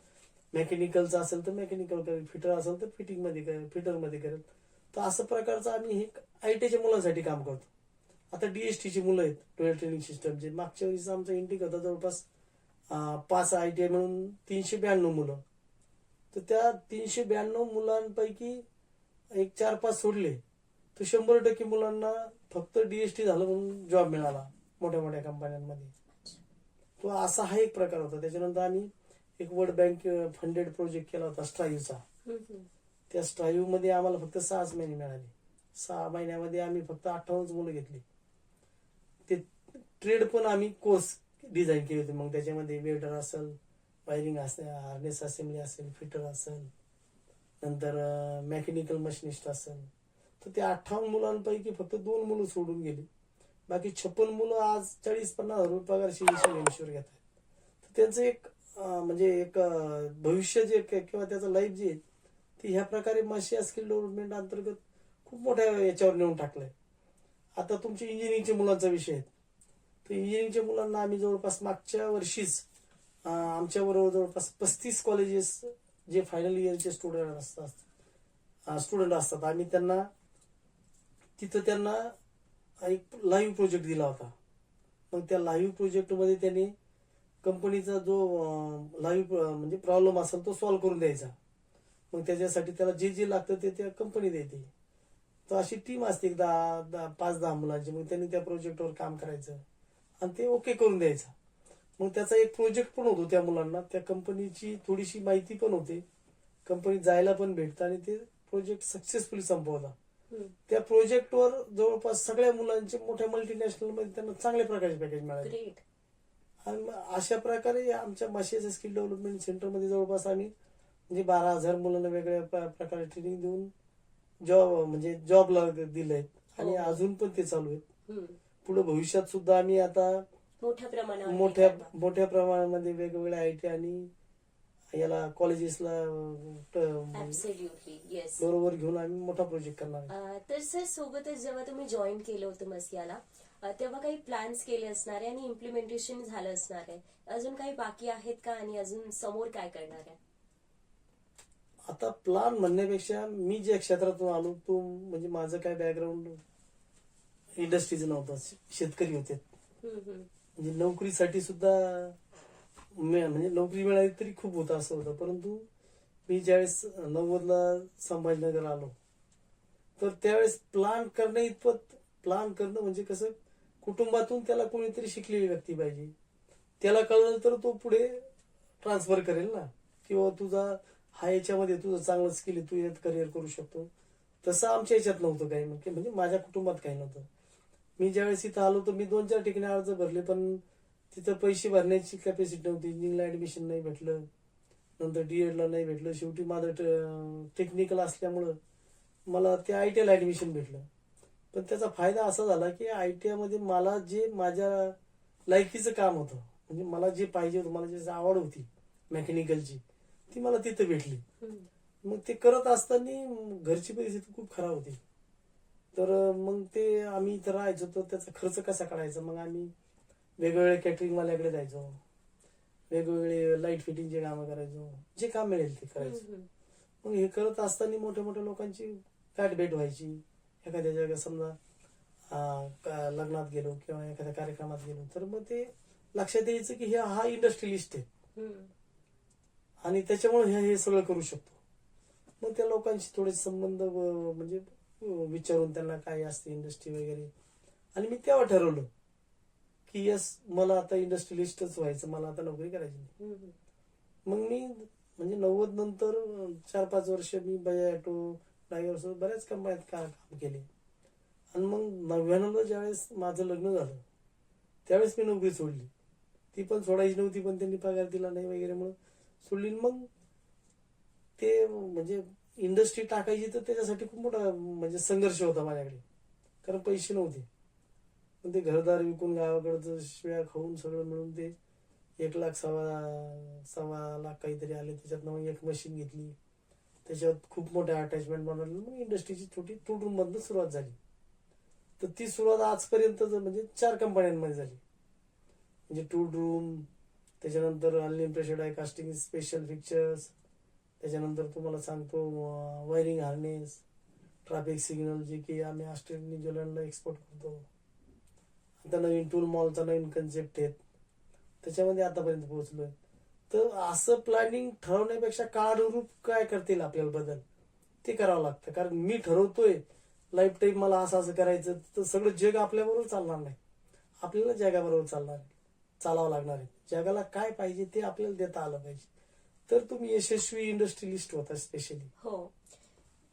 मेकॅनिकलचा असेल तर मेकॅनिकल करेल, फिटर असेल तर फिटरमध्ये करेल. तर असं प्रकारचं आम्ही हे आयटीच्या मुलांसाठी काम करतो. आता डीएसटीची मुलं आहेत, टोयल ट्रेनिंग सिस्टमचे. मागच्या वेळेस आमचा इंटेक होता जवळपास 5 ITI म्हणून 392 मुलं. तर त्या 392 मुलांपैकी एक 4-5 सोडले तर 100% मुलांना फक्त डीएसटी झालं म्हणून जॉब मिळाला मोठ्या मोठ्या कंपन्यांमध्ये. तो असा हा एक प्रकार होता. त्याच्यानंतर आम्ही एक वर्ल्ड बँक फंडेड प्रोजेक्ट केला होता स्ट्राईव्हचा. त्या स्ट्राईव्ह मध्ये आम्हाला फक्त 6 महिने मिळाले. 6 महिन्यामध्ये आम्ही फक्त 58 मुलं घेतली. ते ट्रेड पण आम्ही कोर्स डिझाईन केले होते. मग त्याच्यामध्ये वेल्डर असेल, वायरिंग असेल, हार्नेस असेंबली असेल, फिटर असेल, नंतर मेकॅनिकल मशिनिस्ट असेल. तर त्या 58 मुलांपैकी फक्त 2 मुलं सोडून गेली. बाकी 56 मुलं आज 40-50 हजार रुपये पगारशी इन्शुअर घेत आहेत. तर त्यांचं एक म्हणजे एक भविष्य जे किंवा त्याचं लाईफ जे ते ह्या प्रकारे मशिया स्किल डेव्हलपमेंट अंतर्गत खूप मोठ्या याच्यावर नेऊन टाकलंय. आता तुमच्या इंजिनिअरिंगच्या मुलांचा विषय आहे. तर इंजिनिअरिंगच्या मुलांना आम्ही जवळपास मागच्या वर्षीच आमच्याबरोबर जवळपास 35 कॉलेजेस जे फायनल इयरचे स्टुडंट असतात आम्ही त्यांना एक लाईव्ह प्रोजेक्ट दिला होता. मग त्या लाईव्ह प्रोजेक्टमध्ये त्यांनी कंपनीचा जो लाईव्ह म्हणजे प्रॉब्लेम असेल तो सॉल्व्ह करून द्यायचा. मग त्याच्यासाठी त्याला जे जे लागतं ते त्या कंपनी देते. तर अशी टीम असते 5-10 मुलांची. मग त्यांनी त्या प्रोजेक्टवर काम करायचं आणि ते ओके करून द्यायचं. मग त्याचा एक प्रोजेक्ट पण होतो त्या मुलांना. त्या कंपनीची थोडीशी माहिती पण होते, कंपनीत जायला पण भेटतं आणि ते प्रोजेक्ट सक्सेसफुली संपवला. त्या प्रोजेक्टवर जवळपास सगळ्या मुलांचे मोठ्या मल्टीनॅशनल मध्ये त्यांना चांगल्या प्रकारचे पॅकेज मिळाले. आणि अशा प्रकारे आमच्या मशियाच्या स्किल डेव्हलपमेंट सेंटरमध्ये जवळपास आम्ही म्हणजे 12,000 मुलांना वेगळ्या प्रकारे ट्रेनिंग देऊन जॉबला दिलंय आणि अजून पण ते चालू आहेत. पुढे भविष्यात सुद्धा आम्ही आता मोठ्या प्रमाणामध्ये वेगवेगळ्या आयटी आणि याला कॉलेजेसला बरोबर घेऊन आम्ही मोठा प्रोजेक्ट करणार. तर सर सोबतच जेव्हा तुम्ही जॉईन केलं होतं मसियाला तेव्हा काही प्लॅन्स केले असणार आहे आणि इम्प्लिमेंटेशन झालं असणार आहे. अजून काही बाकी आहेत का आणि अजून समोर काय करणार आहे? आता प्लॅन म्हणण्यापेक्षा मी ज्या क्षेत्रातून आलो तो म्हणजे माझं काय बॅकग्राऊंड इंडस्ट्रीचं नव्हतं, शेतकरी होते. म्हणजे नोकरीसाठी सुद्धा म्हणजे नोकरी मिळाली तरी खूप होतं असं होतं. परंतु मी ज्यावेळेस 90ला संभाजीनगर आलो तर त्यावेळेस प्लॅन करणं म्हणजे कसं, कुटुंबातून त्याला कोणीतरी शिकलेली व्यक्ती पाहिजे. त्याला कळलं तर तो पुढे ट्रान्सफर करेल ना, किंवा तुझा हा याच्यामध्ये तुझं चांगलं स्किल आहे, तू यात करिअर करू शकतो. तसं आमच्या याच्यात नव्हतं काही, म्हणजे माझ्या कुटुंबात काही नव्हतं. मी ज्यावेळेस इथं आलो तर मी 2-4 ठिकाणी अर्ज भरले, पण तिथं पैसे भरण्याची कॅपॅसिटी नव्हती. इंजिनिअरिंगला ऍडमिशन नाही भेटलं, नंतर डीएडला नाही भेटलं. शेवटी माझं टेक्निकल असल्यामुळं मला त्या आयटीआयला ऍडमिशन भेटलं. पण त्याचा फायदा असा झाला की आयटीआय मध्ये मला जे माझ्या लायकीचं काम होतं, म्हणजे मला जे पाहिजे होतं, मला ज्याची आवड होती मेकॅनिकलची, ती मला तिथे भेटली. मग ते करत असताना घरची परिस्थिती खूप खराब होती. तर मग ते आम्ही इथं राहायचो तर त्याचा खर्च कसा काढायचा. मग आम्ही वेगवेगळ्या कॅटरिंग वाल्याकडे जायचो, वेगवेगळे लाईट फिटिंगचे कामं करायचो, जे काम मिळेल ते करायचो. मग हे करत असताना मोठ्या मोठ्या लोकांची गाठ भेट व्हायची. एखाद्या जागा समजा लग्नात गेलो किंवा एखाद्या कार्यक्रमात गेलो तर मग ते लक्षात यायचं की हा इंडस्ट्रियलिस्ट आहे आणि त्याच्यामुळे हे सगळं करू शकतो. मग त्या लोकांशी थोडे संबंध म्हणजे विचारून त्यांना काय असते इंडस्ट्री वगैरे. आणि मी तेव्हा ठरवलं की यस, मला आता इंडस्ट्रियलिस्टच व्हायचं, मला आता नोकरी करायची नाही. मग मी म्हणजे 90 नंतर 4-5 वर्ष मी बजाटो ड्रायव्हर बऱ्याच कंपन्यात काम केले. आणि मग 99ला ज्यावेळेस माझं लग्न झालं त्यावेळेस मी नोकरी सोडली. ती पण सोडायची नव्हती, पण त्यांनी पगार दिला नाही वगैरे म्हणून सोडली. मग ते म्हणजे इंडस्ट्री टाकायची तर त्याच्यासाठी खूप मोठा म्हणजे संघर्ष होता माझ्याकडे, कारण पैसे नव्हते. पण ते घरदार विकून गावाकडचं शिव्या खाऊन सगळं मिळून ते 1,00,000-1.25 लाख काहीतरी आले. त्याच्यात मग एक मशीन घेतली, त्याच्यात खूप मोठ्या अटॅचमेंट बनवलं. मग इंडस्ट्रीची छोटी टूल रूम मधनं सुरुवात झाली. तर ती सुरुवात आजपर्यंत म्हणजे 4 कंपन्यांमध्ये झाली. म्हणजे टूल रूम, त्याच्यानंतर अनलिमिटेड प्रेशर डाय कास्टिंग, स्पेशल फिक्चर्स, त्याच्यानंतर तुम्हाला सांगतो वायरिंग हार्नेस, ट्रॅफिक सिग्नल जे की आम्ही ऑस्ट्रेलिया न्यूझीलंडला एक्सपोर्ट करतो. आता नवीन टूल मॉलचा नवीन कन्सेप्ट आहेत, त्याच्यामध्ये आतापर्यंत पोहोचलोय. तर असं प्लॅनिंग ठरवण्यापेक्षा काळानुरूप काय करतील आपल्याला बदल ते करावं लागतं. कारण मी ठरवतोय लाईफ टाईम मला असं असं करायचं, तर सगळं जग आपल्याबरोबर चालणार नाही, आपल्याला जगाबरोबर चालावं लागणार आहे. जगाला काय पाहिजे ते आपल्याला देता आलं पाहिजे, तर तुम्ही यशस्वी इंडस्ट्रियलिस्ट होता. स्पेशली हो.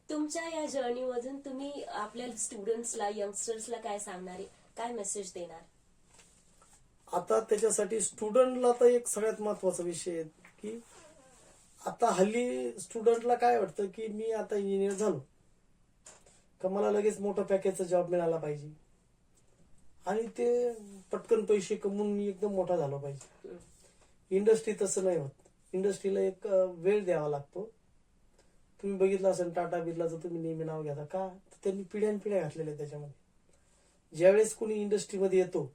तुमच्या या जर्नीमधून तुम्ही आपल्या स्टुडंट्सला, यंगस्टर्सला काय सांगणार आहे, काय मेसेज देणार? आता त्याच्यासाठी स्टुडंटला तर एक सगळ्यात महत्वाचा विषय आहे की आता हल्ली स्टुडंटला काय वाटतं की मी आता इंजिनियर झालो का मला लगेच मोठं पॅकेजचा जॉब मिळाला पाहिजे आणि ते पटकन पैसे कमवून मी एकदम मोठा झालो पाहिजे. इंडस्ट्री तसं नाही होत. इंडस्ट्रीला एक वेळ द्यावा लागतो. तुम्ही बघितलं असेल टाटा बिर्लाचं तुम्ही नेहमी नाव घेता का, तर त्यांनी पिढ्यानपिढ्या घातलेल्या त्याच्यामध्ये. ज्यावेळेस कोणी इंडस्ट्रीमध्ये येतो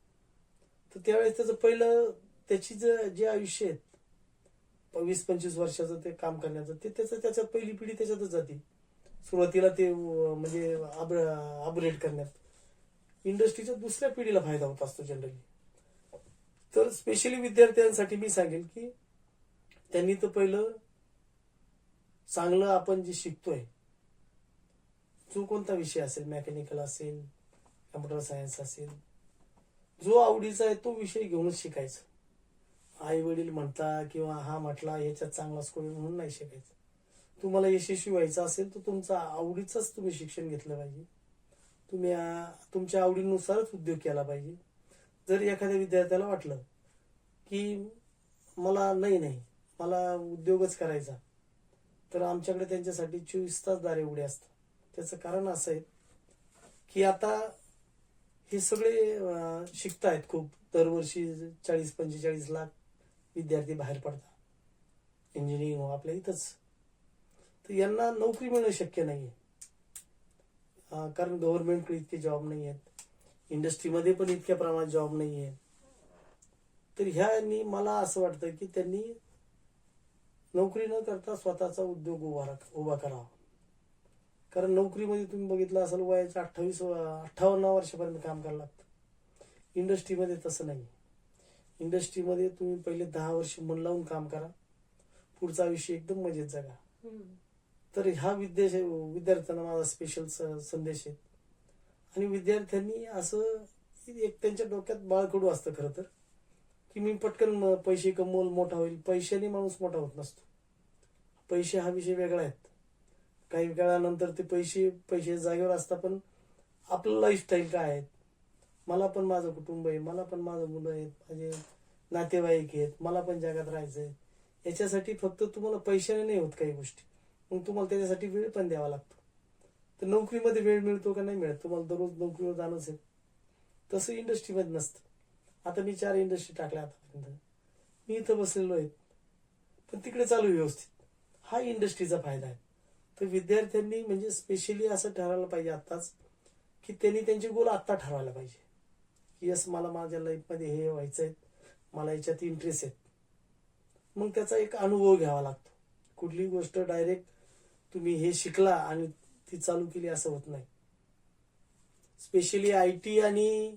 तर त्यावेळेस त्याचं पहिलं त्याची जे आयुष्य आहे 20-25 वर्षाचं ते काम करण्याचं, ते त्याच्यात पहिली पिढी त्याच्यातच जाते. सुरुवातीला ते म्हणजे अपग्रेड करण्यात इंडस्ट्रीच्या दुसऱ्या पिढीला फायदा होत असतो जनरली. तर स्पेशली विद्यार्थ्यांसाठी मी सांगेल की त्यांनी तर पहिलं चांगलं आपण जे शिकतोय, जो कोणता विषय असेल, मेकॅनिकल असेल, कम्प्युटर सायन्स असेल, जो आवडीचा आहे तो विषय घेऊनच शिकायचा. आई वडील म्हणता किंवा हा म्हटला ह्याच्यात चांगला स्कोर म्हणून नाही शिकायचं. तुम्हाला यशस्वी व्हायचं असेल तर तुमचा आवडीचाच तुम्ही शिक्षण घेतलं पाहिजे. तुम्ही तुमच्या आवडीनुसारच उद्योग केला पाहिजे. जर एखाद्या विद्यार्थ्याला वाटलं की मला मला उद्योगच करायचा, तर आमच्याकडे त्यांच्यासाठी 24 तास दारे उघडे असतात. त्याचं कारण असं आहे की आता हे सगळे शिकतायत खूप. दरवर्षी 40-45 लाख विद्यार्थी बाहेर पडतात इंजिनिअरिंग आपल्या इथंच. तर यांना नोकरी मिळणं शक्य नाहीये, कारण गव्हर्नमेंटकडे इतके जॉब नाही आहेत, इंडस्ट्रीमध्ये पण इतक्या प्रमाणात जॉब नाही आहे. तर ह्यांनी मला असं वाटतं की त्यांनी नोकरी न करता स्वतःचा उद्योग उभा करावा. कारण नोकरीमध्ये तुम्ही बघितलं असेल वयाच्या 58 वर्षापर्यंत काम करायला लागतं. इंडस्ट्रीमध्ये तसं नाही. इंडस्ट्रीमध्ये तुम्ही पहिले 10 वर्ष मन लावून काम करा, पुढचा आयुष्य एकदम मजेत जगा. तर ह्या विद्यार्थ्यांना माझा स्पेशल संदेश आहे. आणि विद्यार्थ्यांनी असं एक त्यांच्या डोक्यात बाळकडू असतं खरं तर की मी पटकन पैसे कमवून मोठा होईल. पैशाने माणूस मोठा होत नसतो. पैसे हा विषय वेगळा आहे. काही काळानंतर ते पैसे जागेवर असतात, पण आपलं लाईफस्टाईल काय आहे, मला पण माझं कुटुंब आहे, मला पण माझं मुलं आहेत, माझे नातेवाईक आहेत, मला पण जगात राहायचंय. याच्यासाठी फक्त तुम्हाला पैशाने नाही होत काही गोष्टी, मग तुम्हाला त्याच्यासाठी वेळ पण द्यावा लागतो. तर नोकरीमध्ये वेळ मिळतो का नाही मिळत, तुम्हाला दररोज नोकरीवर जाणंच आहे. तसं इंडस्ट्रीमध्ये नसतं. आता मी 4 इंडस्ट्री टाकल्या आतापर्यंत, मी इथं बसलेलो आहे, पण तिकडे चालू व्यवस्थित. हा इंडस्ट्रीचा फायदा आहे. तर विद्यार्थ्यांनी म्हणजे स्पेशली असं ठरवायला पाहिजे आत्ताच की त्यांनी त्यांचे गोल आत्ता ठरवायला पाहिजे की यस मला माझ्या लाईफमध्ये हे व्हायचंय, मला याच्यात इंटरेस्ट आहे. मग त्याचा एक अनुभव घ्यावा लागतो. कुठली गोष्ट डायरेक्ट तुम्ही हे शिकला आणि ती चालू केली असं होत नाही. स्पेशली IT आणि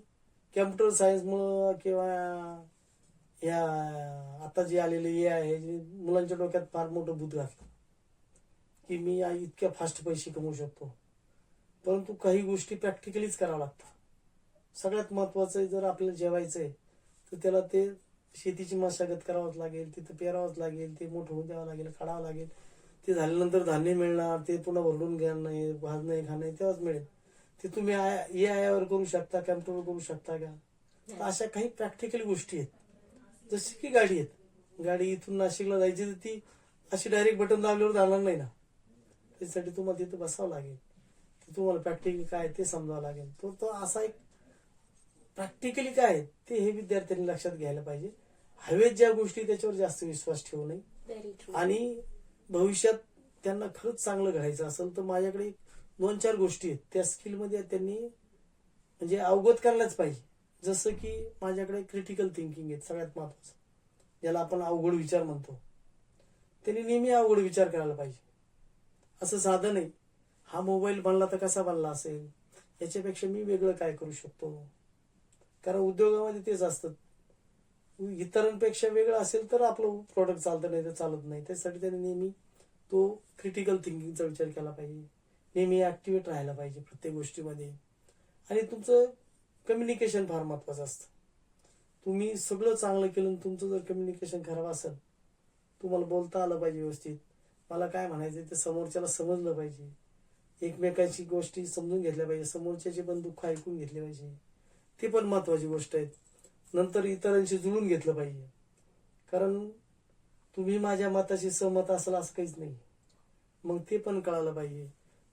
कम्प्युटर सायन्स मुळे किंवा या आता जे आलेले AI आहे, मुलांच्या डोक्यात फार मोठं भूत घातलं की मी इतक्या फास्ट पैसे कमवू शकतो. परंतु काही गोष्टी प्रॅक्टिकलीच कराव्या लागतात. सगळ्यात महत्वाचं आहे, जर आपल्याला जेवायचंय तर त्याला ते शेतीची मशागत करावंच लागेल, तिथं पेरावंच लागेल, ते मोठं होऊन द्यावं लागेल, काढावं लागेल. ते झाल्यानंतर धान्य मिळणार, ते पुन्हा भरडून घ्यायला नाही, भाजणं खाणं तेव्हाच मिळेल. ते तुम्ही AI वर करू शकता, कम्प्युटरवर करू शकता का. तर अशा काही प्रॅक्टिकल गोष्टी आहेत. जशी की गाडी आहेत, गाडी इथून नाशिकला जायची तर ती अशी डायरेक्ट बटन दाबल्यावर जाणार नाही ना. त्यासाठी तुम्हाला तिथं बसावं लागेल, तुम्हाला प्रॅक्टिकली काय ते समजावं लागेल. तो असा एक प्रॅक्टिकली काय ते हे विद्यार्थ्यांनी लक्षात घ्यायला पाहिजे. हवेत ज्या गोष्टी त्याच्यावर जास्त विश्वास ठेवू नये. आणि भविष्यात त्यांना खरंच चांगलं घडायचं असेल तर माझ्याकडे 2-4 गोष्टी आहेत, त्या स्किलमध्ये त्यांनी म्हणजे अवगत करायलाच पाहिजे. जसं की माझ्याकडे क्रिटिकल थिंकिंग आहे सगळ्यात महत्वाचं, ज्याला आपण अवघड विचार म्हणतो. त्यांनी नेहमी अवघड विचार करायला पाहिजे. असं साधं नाही, हा मोबाईल बनला तर कसा बनला असेल, याच्यापेक्षा मी वेगळं काय करू शकतो. कारण उद्योगामध्ये तेच असतं, इतरांपेक्षा वेगळं असेल तर आपलं प्रोडक्ट चालतं, नाही तर चालत नाही. त्यासाठी त्याने नेहमी तो क्रिटिकल थिंकिंगचा विचार केला पाहिजे, नेहमी ऍक्टिव्हेट राहायला पाहिजे प्रत्येक गोष्टीमध्ये. आणि तुमचं कम्युनिकेशन फार महत्वाचं असतं. तुम्ही सगळं चांगलं केलं, तुमचं जर कम्युनिकेशन खराब असेल, तुम्हाला बोलता आलं पाहिजे व्यवस्थित, मला काय म्हणायचं ते समोरच्याला समजलं पाहिजे, एकमेकांची गोष्टी समजून घेतल्या पाहिजे, समोरच्याचे पण दुःख ऐकून घेतले पाहिजे, ते पण महत्वाची गोष्ट आहे. नंतर इतरांशी जुळून घेतलं पाहिजे, कारण तुम्ही माझ्या मताशी सहमत असाल असं काहीच नाही, मग ते पण कळालं पाहिजे.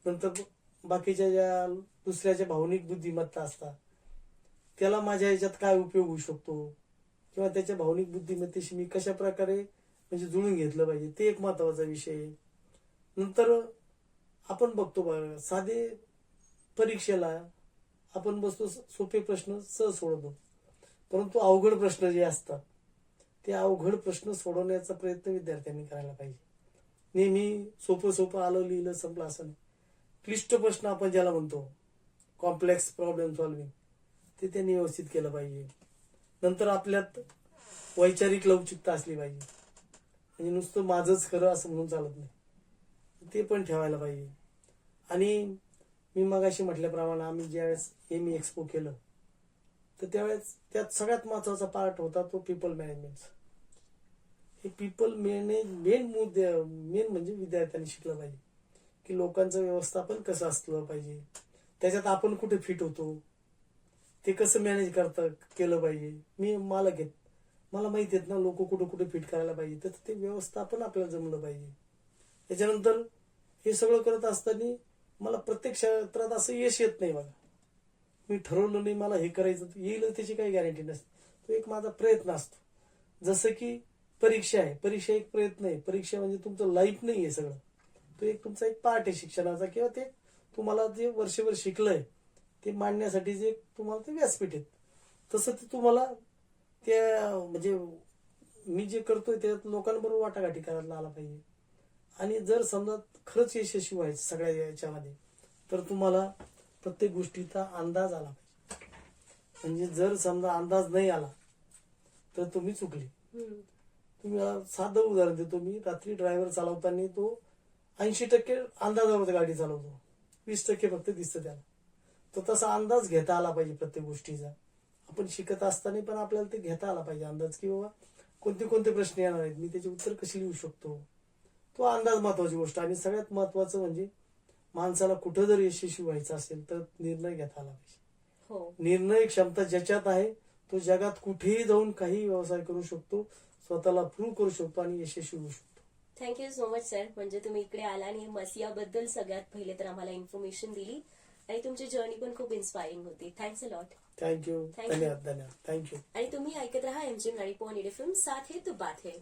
नंतर बाकीच्या ज्या दुसऱ्याच्या भावनिक बुद्धिमत्ता असतात, त्याला माझ्या ह्याच्यात काय उपयोग होऊ शकतो, किंवा त्याच्या भावनिक बुद्धिमत्तेशी मी कशा प्रकारे म्हणजे जुळून घेतलं पाहिजे, ते एक महत्वाचा विषय आहे. नंतर आपण बघतो बघा, साधे परीक्षेला आपण बसतो, सोपे प्रश्न सहज सोडवतो, परंतु अवघड प्रश्न जे असतात ते अवघड प्रश्न सोडवण्याचा प्रयत्न विद्यार्थ्यांनी करायला पाहिजे. नेहमी सोपं सोपं आलं लिहिलं संपलं असं नाही. क्लिष्ट प्रश्न आपण ज्याला म्हणतो, कॉम्प्लेक्स प्रॉब्लेम सॉल्व्हिंग, ते त्यांनी व्यवस्थित केलं पाहिजे. नंतर आपल्यात वैचारिक लवचिकता असली पाहिजे, म्हणजे नुसतं माझंच खरं असं म्हणून चालत नाही, ते पण ठेवायला पाहिजे. आणि मी मगाशी म्हटल्याप्रमाणे आम्ही ज्यावेळेस एमी एक्सपो केलं, तर त्यावेळेस त्यात सगळ्यात महत्वाचा पार्ट होता तो पीपल मॅनेजमेंटचा. हे पीपल मेन म्हणजे विद्यार्थ्यांनी शिकलं पाहिजे की लोकांचं व्यवस्थापन कसं असलं पाहिजे, त्याच्यात आपण कुठे फिट होतो, ते कसं मॅनेज केलं पाहिजे. मी मालक आहेत, मला माहिती आहेत ना लोक कुठे कुठे फिट करायला पाहिजे, तर ते व्यवस्थापन आपल्याला जमलं पाहिजे. त्याच्यानंतर हे सगळं करत असताना मला प्रत्येक क्षेत्रात असं यश येत नाही बघा, मी ठरवलं नाही मला हे करायचं येईल त्याची काही गॅरंटी नसते, तो एक माझा प्रयत्न असतो. जसं की परीक्षा आहे, परीक्षा एक प्रयत्न आहे, परीक्षा म्हणजे तुमचं लाईफ नाही आहे सगळं, तो एक तुमचा एक पार्ट आहे शिक्षणाचा, किंवा ते तुम्हाला जे वर्षभर शिकलंय ते मांडण्यासाठी जे तुम्हाला ते व्यासपीठ आहेत, तसं ते तुम्हाला त्या म्हणजे मी जे करतोय त्यात लोकांबरोबर वाटाघाटी करायला आला पाहिजे. आणि जर समजा खरंच यशस्वी व्हायचं सगळ्या याच्यामध्ये, तर तुम्हाला प्रत्येक गोष्टीचा अंदाज आला पाहिजे. म्हणजे जर समजा अंदाज नाही आला तर तुम्ही चुकले. तुम्ही साधं उदाहरण देतो मी, रात्री ड्रायव्हर चालवताना तो 80% अंदाजावर गाडी चालवतो, 20% फक्त दिसतं त्याला. तर तसा अंदाज घेता आला पाहिजे प्रत्येक गोष्टीचा. आपण शिकत असताना पण आपल्याला ते घेता आला पाहिजे अंदाज, की बाबा कोणते कोणते प्रश्न येणार आहेत, मी त्याचे उत्तर कशी लिहू शकतो, तो अंदाज महत्वाची गोष्ट. आणि सगळ्यात महत्वाचं म्हणजे माणसाला कुठं जर यशस्वी व्हायचं असेल तर निर्णय घेता आला पाहिजे. निर्णय क्षमता ज्याच्यात आहे तो जगात कुठेही जाऊन काही व्यवसाय करू शकतो, स्वतःला प्रूव्ह करू शकतो आणि यशस्वी होऊ शकतो. थँक्यू सो मच सर, म्हणजे तुम्ही इकडे आला आणि मसियाबद्दल सगळ्यात पहिले तर आम्हाला इन्फॉर्मेशन दिली, आणि तुमची जर्नी पण खूप इन्स्पायरिंग होती. Thanks a lot. थँक्यू, धन्यवाद. थँक्यू. आणि तुम्ही ऐकत राहा MG 90.8 FM, साथ है तो बात है.